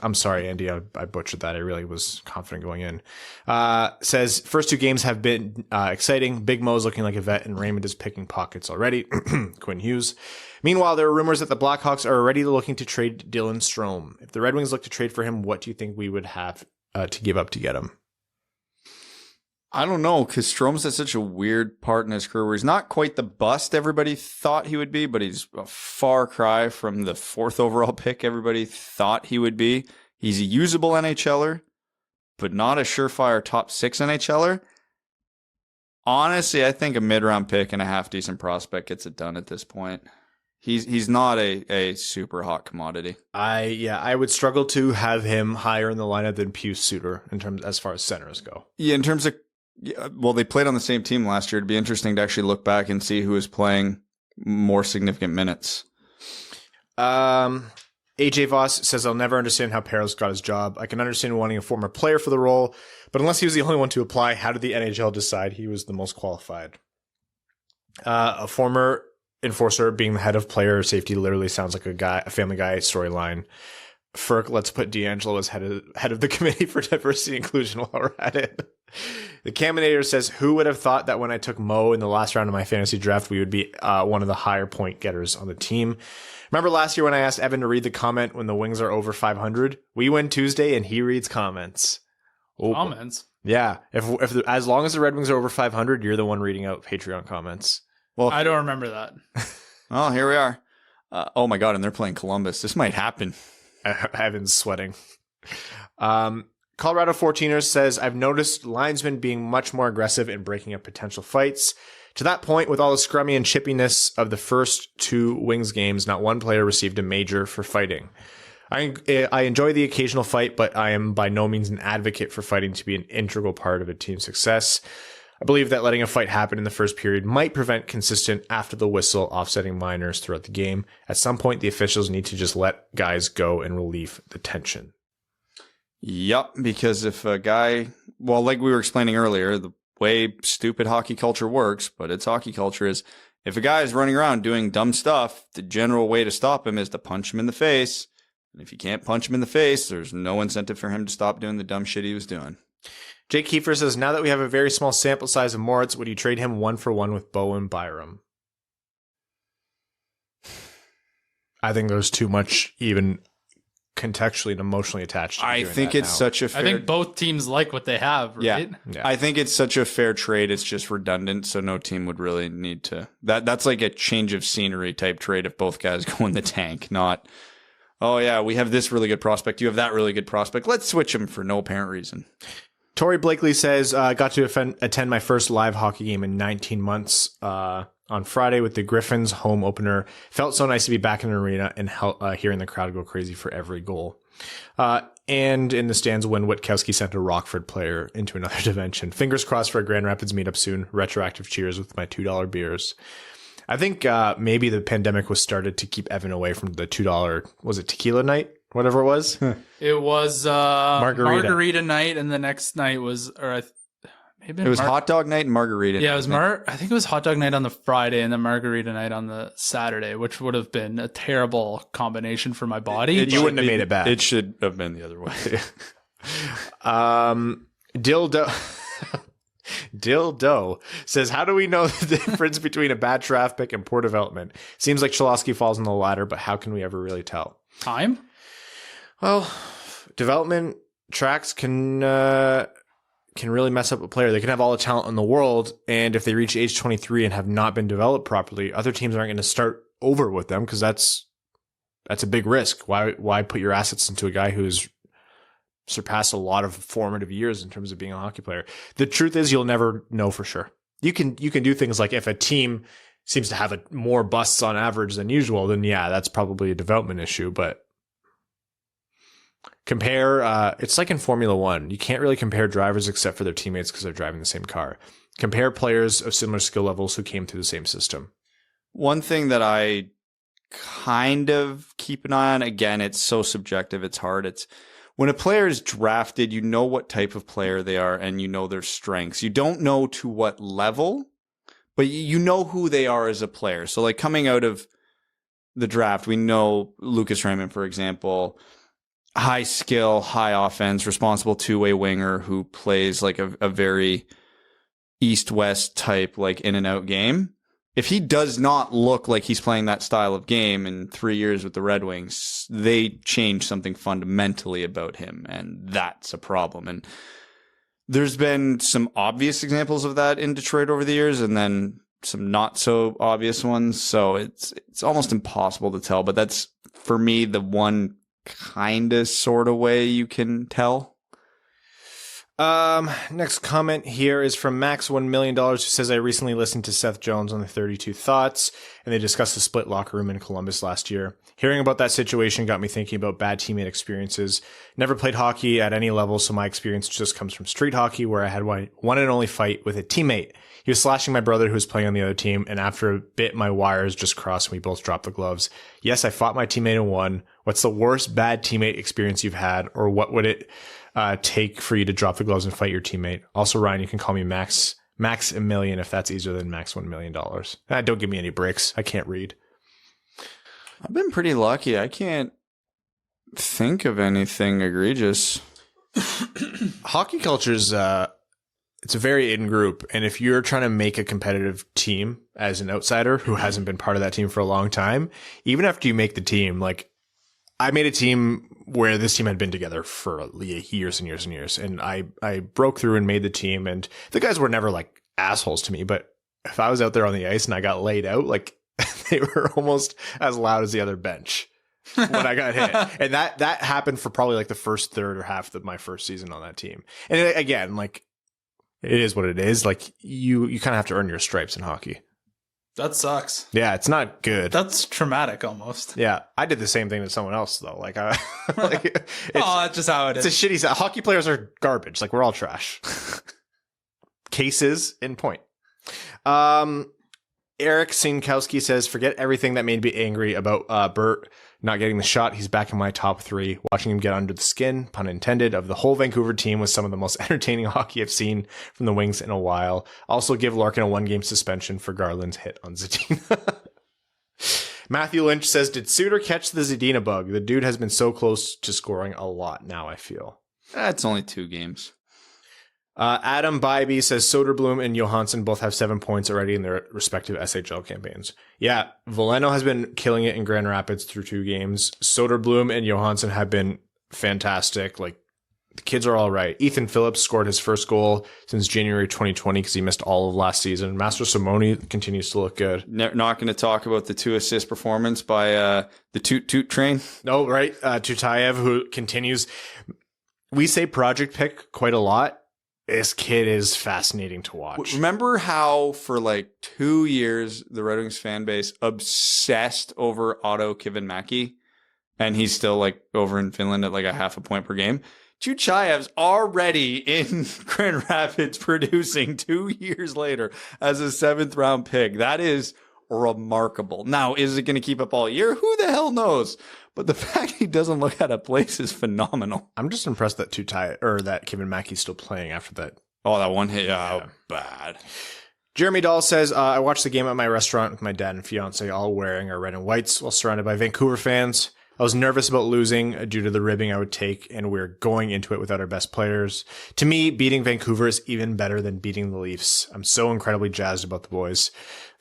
I'm sorry, Andy, I butchered that. I really was confident going in. Says first 2 games have been exciting. Big Mo's looking like a vet, and Raymond is picking pockets already. Quinn Hughes. Meanwhile, there are rumors that the Blackhawks are already looking to trade Dylan Strome. If the Red Wings look to trade for him, what do you think we would have to give up to get him? I don't know, because Strome's at such a weird part in his career where he's not quite the bust everybody thought he would be, but he's a far cry from the 4th overall pick everybody thought he would be. He's a usable NHLer, but not a surefire top 6 NHLer. Honestly, I think a mid-round pick and a half-decent prospect gets it done at this point. He's not a super hot commodity. I would struggle to have him higher in the lineup than Pius Suter as far as centers go. Yeah, in terms of well, they played on the same team last year. It'd be interesting to actually look back and see who is playing more significant minutes. AJ Voss says, I'll never understand how Peros got his job. I can understand wanting a former player for the role, but unless he was the only one to apply, how did the NHL decide he was the most qualified? A former enforcer being the head of player safety literally sounds like a Family Guy storyline. Ferk, let's put D'Angelo as head of the committee for diversity and inclusion while we're at it. The Caminator says, who would have thought that when I took Mo in the last round of my fantasy draft, we would be one of the higher point getters on the team? Remember last year when I asked Evan to read the comment when the Wings are over 500? We win Tuesday and he reads comments. Oh, Comments? yeah. As long as the Red Wings are over 500, you're the one reading out Patreon comments. Well, I don't remember that. Oh, here we are. Oh my God, and they're playing Columbus. This might happen. Evan's sweating. Colorado 14ers says, I've noticed linesmen being much more aggressive in breaking up potential fights. To that point, with all the scrummy and chippiness of the first 2 Wings games, not one player received a major for fighting. I enjoy the occasional fight, but I am by no means an advocate for fighting to be an integral part of a team's success. I believe that letting a fight happen in the first period might prevent consistent after the whistle offsetting minors throughout the game. At some point, the officials need to just let guys go and relieve the tension. Yep, because if a guy, well, like we were explaining earlier, the way stupid hockey culture works, but it's hockey culture, is if a guy is running around doing dumb stuff, the general way to stop him is to punch him in the face. And if you can't punch him in the face, there's no incentive for him to stop doing the dumb shit he was doing. Jake Kiefer says, now that we have a very small sample size of Moritz, would you trade him 1-for-1 with Bo and Byram? I think there's too much even contextually and emotionally attached to I doing think that it's now. such a fair... I think both teams like what they have, right? Yeah. I think it's such a fair trade. It's just redundant, so no team would really need to... That's like a change of scenery type trade if both guys go in the tank, not, oh yeah, we have this really good prospect, you have that really good prospect, let's switch them for no apparent reason. Tori Blakely says, got to attend my first live hockey game in 19 months on Friday with the Griffins home opener. Felt so nice to be back in an arena and hearing the crowd go crazy for every goal. And in the stands when Witkowski sent a Rockford player into another dimension. Fingers crossed for a Grand Rapids meetup soon. Retroactive cheers with my $2 beers. I think maybe the pandemic was started to keep Evan away from the $2, was it tequila night? Whatever it was. It was margarita night, and the next night was, maybe it was hot dog night and margarita. Yeah, it was I think it was hot dog night on the Friday and then margarita night on the Saturday, which would have been a terrible combination for my body. You wouldn't have made it bad. It should have been the other way. Dildo says, how do we know the difference between a bad draft pick and poor development? Seems like Cholowski falls in the latter, but how can we ever really tell? Time? Well, development tracks can really mess up a player. They can have all the talent in the world, and if they reach age 23 and have not been developed properly, other teams aren't going to start over with them because that's a big risk. Why put your assets into a guy who's surpassed a lot of formative years in terms of being a hockey player? The truth is, you'll never know for sure. You can do things like if a team seems to have more busts on average than usual, then yeah, that's probably a development issue, but it's like in Formula One. You can't really compare drivers except for their teammates because they're driving the same car. Compare players of similar skill levels who came through the same system. One thing that I kind of keep an eye on, again, it's so subjective, it's hard. It's when a player is drafted, you know what type of player they are and you know their strengths. You don't know to what level, but you know who they are as a player. So like coming out of the draft, we know Lucas Raymond, for example, high skill, high offense, responsible two-way winger who plays like a very east-west type, like in and out game. If he does not look like he's playing that style of game in 3 years with the Red Wings, they change something fundamentally about him, and that's a problem. And there's been some obvious examples of that in Detroit over the years, and then some not so obvious ones. So it's almost impossible to tell, but that's for me the one kind of sort of way you can tell. Next comment here is from Max $1 Million, who says, I recently listened to Seth Jones on the 32 Thoughts, and they discussed the split locker room in Columbus last year. Hearing about that situation got me thinking about bad teammate experiences. Never played hockey at any level, so my experience just comes from street hockey, where I had one and only fight with a teammate. He was slashing my brother who was playing on the other team, and after a bit, my wires just crossed and we both dropped the gloves. Yes, I fought my teammate and won. What's the worst bad teammate experience you've had, or what would it take for you to drop the gloves and fight your teammate? Also, Ryan, you can call me Max a Million if that's easier than Max $1 Million. Don't give me any breaks. I can't read. I've been pretty lucky. I can't think of anything egregious. Hockey culture's it's a very in group. And if you're trying to make a competitive team as an outsider who hasn't been part of that team for a long time, even after you make the team, like I made a team where this team had been together for years and years and years. And I broke through and made the team, and the guys were never like assholes to me, but if I was out there on the ice and I got laid out, like they were almost as loud as the other bench when I got hit. And that happened for probably like the first third or half of my first season on that team. And again, like it is what it is. Like you kind of have to earn your stripes in hockey. That sucks. Yeah, it's not good. That's traumatic almost. Yeah, I did the same thing to someone else though. Like, that's just how it is. It's a shitty. Hockey players are garbage. Like we're all trash. Cases in point. Eric Sinkowski says, forget everything that made me angry about Bert not getting the shot. He's back in my top 3. Watching him get under the skin, pun intended, of the whole Vancouver team was some of the most entertaining hockey I've seen from the Wings in a while. Also give Larkin a 1-game suspension for Garland's hit on Zadina. Matthew Lynch says, did Suter catch the Zadina bug? The dude has been so close to scoring a lot now, I feel. That's only 2 games. Adam Bybee says Soderblom and Johansson both have 7 points already in their respective SHL campaigns. Yeah, Veleno has been killing it in Grand Rapids through 2 games. Soderblom and Johansson have been fantastic. Like, the kids are all right. Ethan Phillips scored his first goal since January 2020 because he missed all of last season. Master Simone continues to look good. Not going to talk about the 2-assist performance by the Toot train. No, right. Tutayev, who continues. We say project pick quite a lot. This kid is fascinating to watch. Remember how for like 2 years the Red Wings fan base obsessed over Otto Kivenmäki, and he's still like over in Finland at like a half a point per game? Chuchayev's already in Grand Rapids producing 2 years later as a 7th round pick. That is remarkable. Now, is it going to keep up all year? Who the hell knows? But the fact he doesn't look out of place is phenomenal. I'm just impressed that that Kivenmäki's still playing after that. Oh, that one hit. Yeah, bad. Jeremy Dahl says, I watched the game at my restaurant with my dad and fiance, all wearing our red and whites while surrounded by Vancouver fans. I was nervous about losing due to the ribbing I would take, and we're going into it without our best players. To me, beating Vancouver is even better than beating the Leafs. I'm so incredibly jazzed about the boys.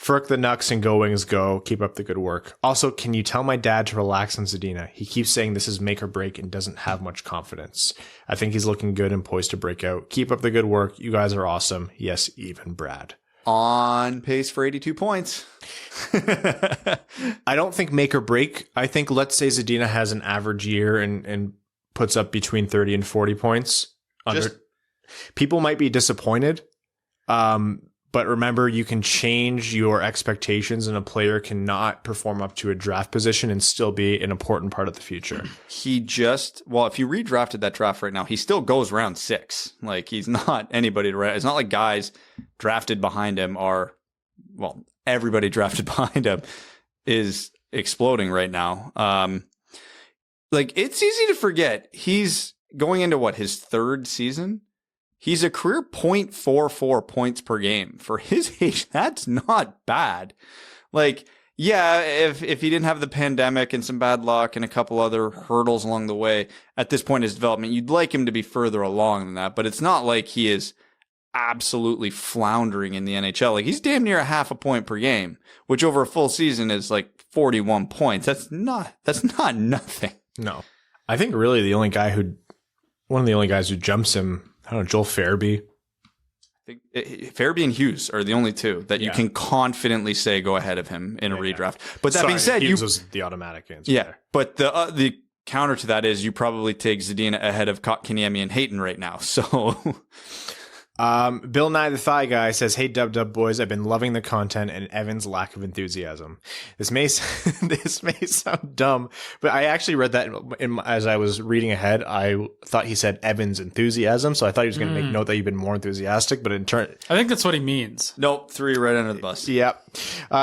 Ferk the Nucks and go Wings go. Keep up the good work. Also, can you tell my dad to relax on Zadina? He keeps saying this is make or break and doesn't have much confidence. I think he's looking good and poised to break out. Keep up the good work. You guys are awesome. Yes, even Brad. On pace for 82 points. I don't think make or break. I think let's say Zadina has an average year and puts up between 30 and 40 points. People might be disappointed. But remember, you can change your expectations, and a player cannot perform up to a draft position and still be an important part of the future. If you redrafted that draft right now, he still goes round 6. Like, he's not anybody to it's not like guys drafted behind him everybody drafted behind him is exploding right now. It's easy to forget. He's going into his 3rd season? He's a career .44 points per game. For his age, that's not bad. Like, yeah, if he didn't have the pandemic and some bad luck and a couple other hurdles along the way, at this point in his development, you'd like him to be further along than that. But it's not like he is absolutely floundering in the NHL. Like, he's damn near a half a point per game, which over a full season is like 41 points. That's not nothing. No. I think really one of the only guys who jumps him, I don't know, Joel Farabee. I think Farabee and Hughes are the only 2 that you can confidently say go ahead of him in a redraft. But that being said, Hughes was the automatic answer. Yeah, there. But the counter to that is you probably take Zadina ahead of Kotkaniemi and Hayton right now. So Bill Nye the Thigh Guy says, hey, Dub boys, I've been loving the content and Evan's lack of enthusiasm. This may sound dumb, but I actually read that as I was reading ahead. I thought he said Evan's enthusiasm, so I thought he was going to make note that you've been more enthusiastic, but in turn... I think that's what he means. Nope, 3 right under the bus. Yep.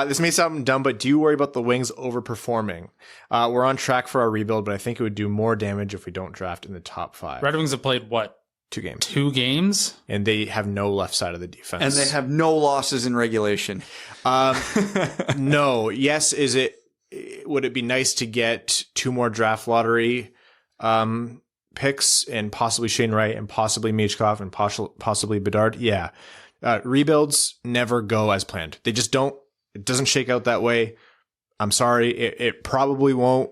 This may sound dumb, but do you worry about the Wings overperforming? We're on track for our rebuild, but I think it would do more damage if we don't draft in the top 5. Red Wings have played what? 2 games. 2 games? And they have no left side of the defense. And they have no losses in regulation. No. Yes. Would it be nice to get 2 more draft lottery picks and possibly Shane Wright and possibly Michkov and possibly Bedard. Yeah. Rebuilds never go as planned. They just don't. It doesn't shake out that way. I'm sorry. It probably won't.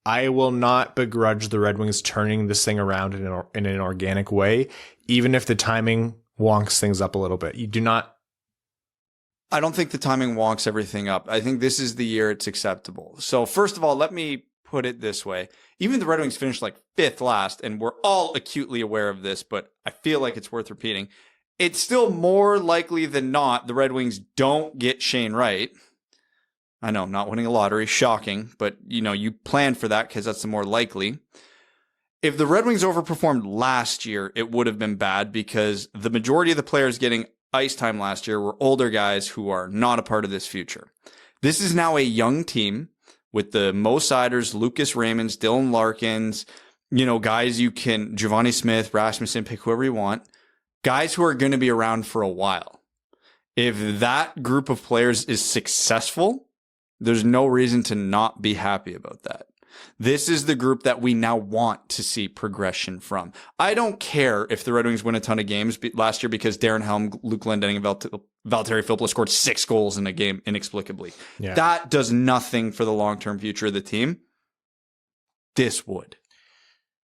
I will not begrudge the Red Wings turning this thing around in an organic way, even if the timing wonks things up a little bit. You do not. I don't think the timing wonks everything up. I think this is the year it's acceptable. So first of all, let me put it this way. Even the Red Wings finished like 5th last, and we're all acutely aware of this, but I feel like it's worth repeating. It's still more likely than not the Red Wings don't get Shane Wright. I know, not winning a lottery, shocking, but you plan for that because that's the more likely. If the Red Wings overperformed last year, it would have been bad because the majority of the players getting ice time last year were older guys who are not a part of this future. This is now a young team with the Mo Seiders, Lucas Raymonds, Dylan Larkins, guys you can, Giovanni Smith, Rasmussen, pick whoever you want, guys who are going to be around for a while. If that group of players is successful, there's no reason to not be happy about that. This is the group that we now want to see progression from. I don't care if the Red Wings win a ton of games last year because Darren Helm, Luke Glendening, and Valtteri Filppula scored 6 goals in a game inexplicably. Yeah. That does nothing for the long-term future of the team. This would.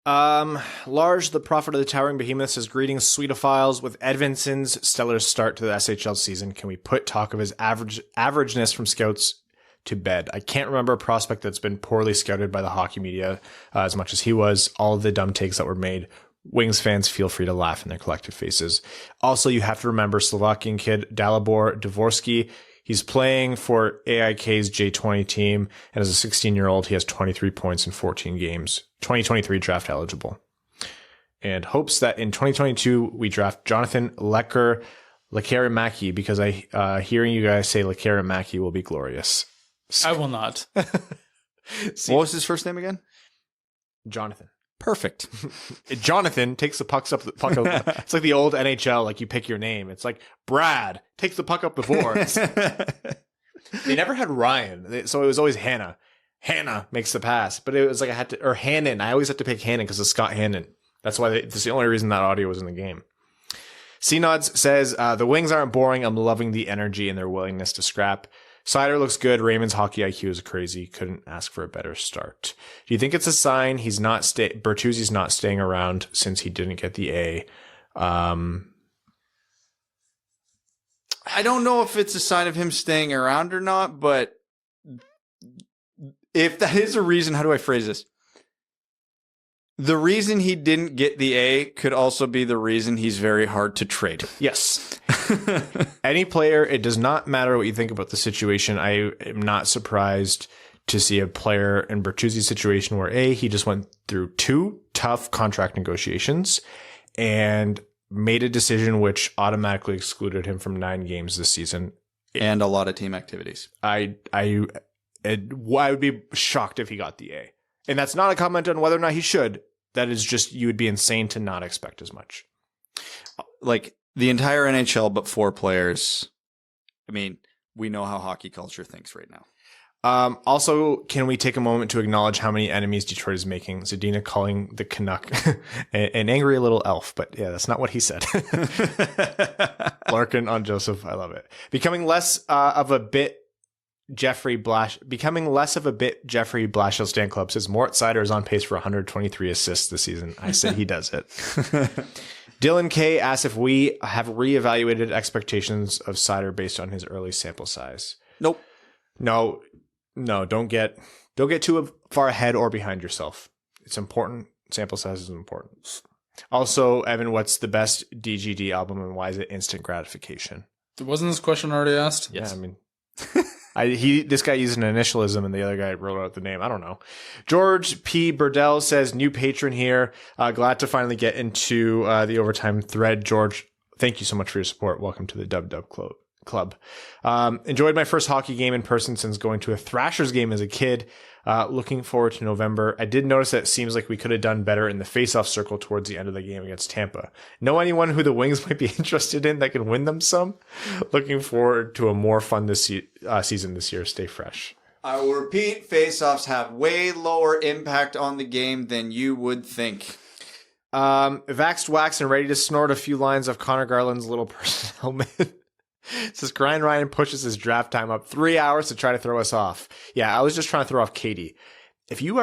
Large, the prophet of the towering behemoth, says, greetings, Sweetophiles. With Edvinson's stellar start to the SHL season, can we put talk of his averageness from scouts to bed? I can't remember a prospect that's been poorly scouted by the hockey media as much as he was. All of the dumb takes that were made. Wings fans, feel free to laugh in their collective faces. Also, you have to remember Slovakian kid Dalibor Dvorsky. He's playing for AIK's J20 team, and as a 16-year-old, he has 23 points in 14 games. 2023 draft eligible. And hopes that in 2022, we draft Jonathan Lekkerimaki, because hearing you guys say Lekkerimaki will be glorious. I will not. What was his first name again? Jonathan. Perfect. Jonathan takes the puck up. It's like the old NHL, like you pick your name. It's like Brad takes the puck up the boards. They never had Ryan, so it was always Hannah. Hannah makes the pass, but it was like Hannon. I always had to pick Hannon because of Scott Hannon. That's why that's the only reason that audio was in the game. C-Nods says, the Wings aren't boring. I'm loving the energy and their willingness to scrap. Seider looks good. Raymond's hockey IQ is crazy. Couldn't ask for a better start. Do you think it's a sign he's not Bertuzzi's not staying around since he didn't get the A? I don't know if it's a sign of him staying around or not, but if that is a reason, how do I phrase this? The reason he didn't get the A could also be the reason he's very hard to trade. Yes. Any player, it does not matter what you think about the situation. I am not surprised to see a player in Bertuzzi's situation where he just went through 2 tough contract negotiations and made a decision which automatically excluded him from 9 games this season. And a lot of team activities. I would be shocked if he got the A. And that's not a comment on whether or not he should. That is just, you would be insane to not expect as much. Like the entire NHL, but 4 players. I mean, we know how hockey culture thinks right now. Also, can we take a moment to acknowledge how many enemies Detroit is making? Zadina calling the Canuck an angry little elf, but yeah, that's not what he said. Larkin on Joseph. I love it. Becoming less of a bit Jeffrey Blashill Stan Club says Moritz Seider is on pace for 123 assists this season. I say he does it. Dylan K asks if we have reevaluated expectations of Seider based on his early sample size. Nope. No, don't get too far ahead or behind yourself. It's important. Sample size is important. Also, Evan, what's the best DGD album and why is it instant gratification? Wasn't this question already asked? Yes. Yeah, I mean, this guy used an initialism and the other guy wrote out the name. I don't know. George P. Burdell says, new patron here. Glad to finally get into the overtime thread. George, thank you so much for your support. Welcome to the Dub Club. Enjoyed my first hockey game in person since going to a Thrashers game as a kid. Looking forward to November. I did notice that it seems like we could have done better in the face-off circle towards the end of the game against Tampa. Know anyone who the Wings might be interested in that can win them some? Looking forward to a more fun season this year. Stay fresh. I will repeat, face-offs have way lower impact on the game than you would think. Vaxxed wax and ready to snort a few lines of Connor Garland's little person helmet. Says Grind Ryan pushes his draft time up 3 hours to try to throw us off. Yeah, I was just trying to throw off Katie. If you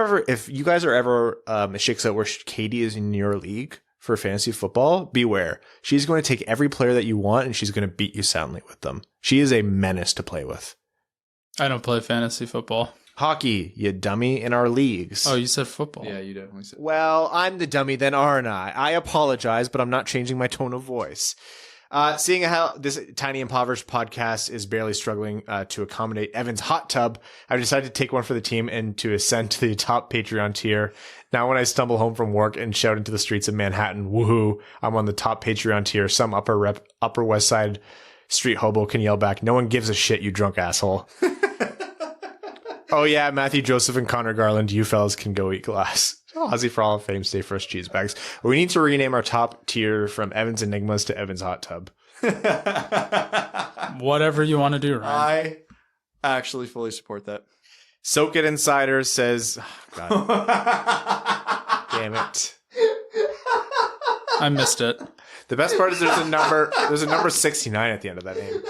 guys are ever it shakes out where Katie is in your league for fantasy football, beware. She's going to take every player that you want and she's going to beat you soundly with them. She is a menace to play with. I don't play fantasy football. Hockey, you dummy, in our leagues. Oh, you said football. Yeah, you definitely said. Well, I'm the dummy then, aren't I? I apologize, but I'm not changing my tone of voice. Seeing how this tiny impoverished podcast is barely struggling to accommodate Evan's hot tub, I've decided to take one for the team and to ascend to the top Patreon tier. Now, when I stumble home from work and shout into the streets of Manhattan, woohoo, I'm on the top Patreon tier. Some Upper West Side street hobo can yell back, "No one gives a shit, you drunk asshole." Oh yeah, Mathieu Joseph and Connor Garland, you fellas can go eat glass. Aussie for All of Fame, stay first, cheese bags. We need to rename our top tier from Evan's Enigmas to Evan's Hot Tub. Whatever you want to do, Ryan. I actually fully support that. Soak It Insider says, oh, God. Damn it. I missed it. The best part is there's a number 69 at the end of that name.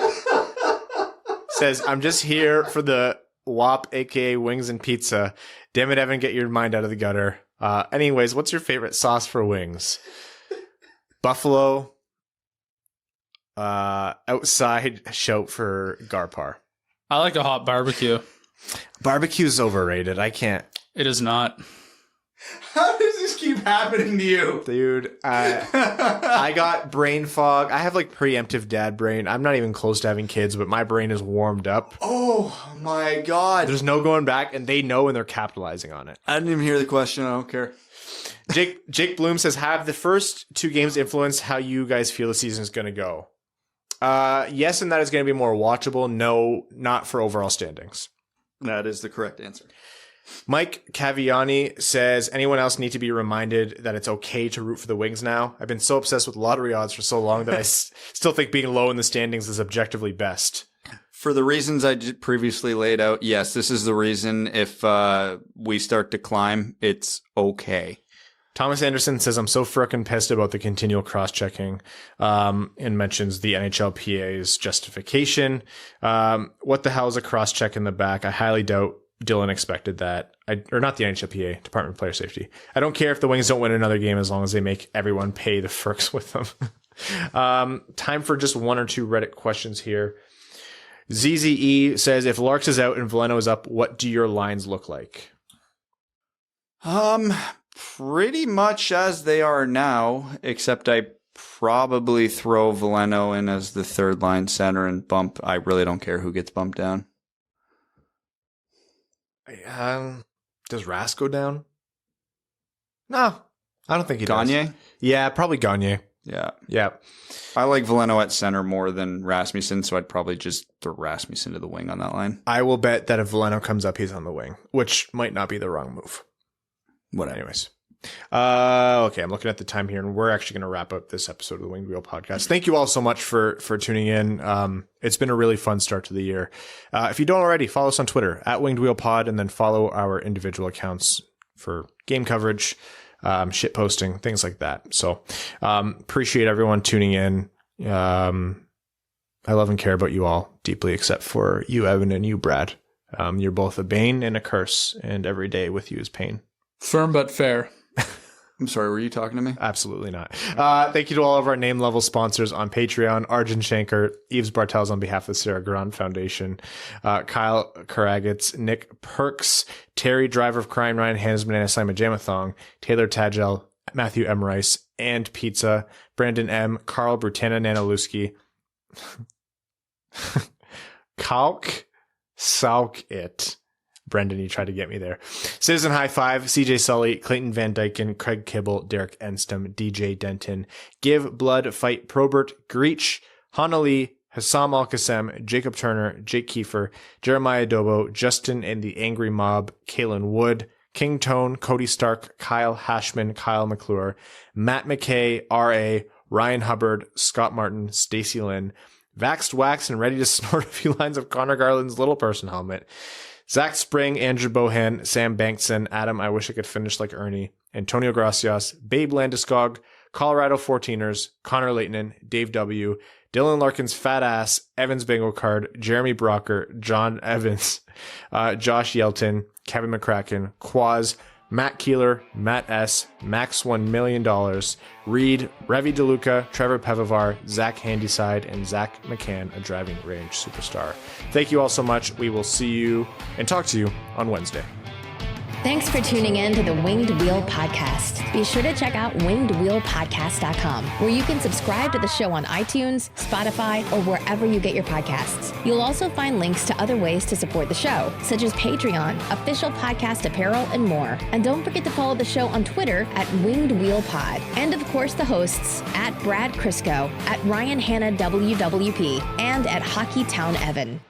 Says, I'm just here for the WAP, aka wings and pizza. Damn it, Evan, get your mind out of the gutter. Anyways, what's your favorite sauce for wings? Buffalo. Outside shout for Garpar. I like a hot barbecue. Barbecue's overrated. I can't. It is not. How does this keep happening to you? Dude, I got brain fog. I have like preemptive dad brain. I'm not even close to having kids, but my brain is warmed up. Oh my God. There's no going back, and they know, and they're capitalizing on it. I didn't even hear the question. I don't care. Jake Bloom says, have the first 2 games influenced how you guys feel the season is going to go? Yes, and that is going to be more watchable. No, not for overall standings. That is the correct answer. Mike Caviani says, anyone else need to be reminded that it's okay to root for the Wings now? I've been so obsessed with lottery odds for so long that I still think being low in the standings is objectively best. For the reasons I previously laid out, yes, this is the reason. If we start to climb, it's okay. Thomas Anderson says, I'm so frickin' pissed about the continual cross-checking, and mentions the NHLPA's justification. What the hell is a cross-check in the back? I highly doubt Dylan expected that. Or not the NHLPA, Department of Player Safety. I don't care if the Wings don't win another game as long as they make everyone pay the firks with them. Time for just 1 or 2 Reddit questions here. ZZE says, if Larks is out and Veleno is up, what do your lines look like? Pretty much as they are now, except I probably throw Veleno in as the third line center and bump. I really don't care who gets bumped down. Does Rask go down? No, I don't think he does. Gagne? Yeah, probably Gagne. Yeah. I like Veleno at center more than Rasmussen, so I'd probably just throw Rasmussen to the wing on that line. I will bet that if Veleno comes up, he's on the wing, which might not be the wrong move. Whatever. Anyways. Okay, I'm looking at the time here, and we're actually going to wrap up this episode of the Winged Wheel podcast. Thank you all so much for tuning in. It's been a really fun start to the year. If you don't already, follow us on Twitter at Winged Wheel Pod, and then follow our individual accounts for game coverage, shit posting, things like that. So appreciate everyone tuning in. I love and care about you all deeply, except for you, Evan, and you, Brad. You're both a bane and a curse, and every day with you is pain. Firm but fair. I'm sorry, were you talking to me? Absolutely not. Thank you to all of our name level sponsors on Patreon: Arjun Shankar, Yves Bartels on behalf of the Sarah Grand Foundation, Kyle Karagitz, Nick Perks, Terry Driver of Crying Ryan, Hannah's Banana Simon Jamathong, Taylor Tagel, Matthew M. Rice, and Pizza, Brandon M., Carl Brutana Nanaluski, Kalk Sauk It. Brendan, you tried to get me there. Citizen High Five, CJ Sully, Clayton Van Dyken, Craig Kibble, Derek Enstom, DJ Denton, Give Blood, Fight Probert, Greach, Hanali, Hassam Al-Qassem, Jacob Turner, Jake Kiefer, Jeremiah Dobo, Justin and the Angry Mob, Kalen Wood, King Tone, Cody Stark, Kyle Hashman, Kyle McClure, Matt McKay, R.A., Ryan Hubbard, Scott Martin, Stacy Lynn, Vaxxed Wax and ready to snort a few lines of Connor Garland's little person helmet, Zach Spring, Andrew Bohan, Sam Bankson, Adam, I wish I could finish like Ernie, Antonio Gracias, Babe Landeskog, Colorado 14ers, Connor Leighton, Dave W., Dylan Larkin's fat ass, Evans Bingo Card, Jeremy Brocker, John Evans, Josh Yelton, Kevin McCracken, Quaz, Matt Keeler, Matt S., Max $1 million, Reed, Revi DeLuca, Trevor Pevivar, Zach Handyside, and Zach McCann, a driving range superstar. Thank you all so much. We will see you and talk to you on Wednesday. Thanks for tuning in to the Winged Wheel Podcast. Be sure to check out wingedwheelpodcast.com, where you can subscribe to the show on iTunes, Spotify, or wherever you get your podcasts. You'll also find links to other ways to support the show, such as Patreon, official podcast apparel, and more. And don't forget to follow the show on Twitter at Winged Wheel Pod. And of course, the hosts at Brad Crisco, at Ryan Hanna WWP, and at Hockey Town Evan.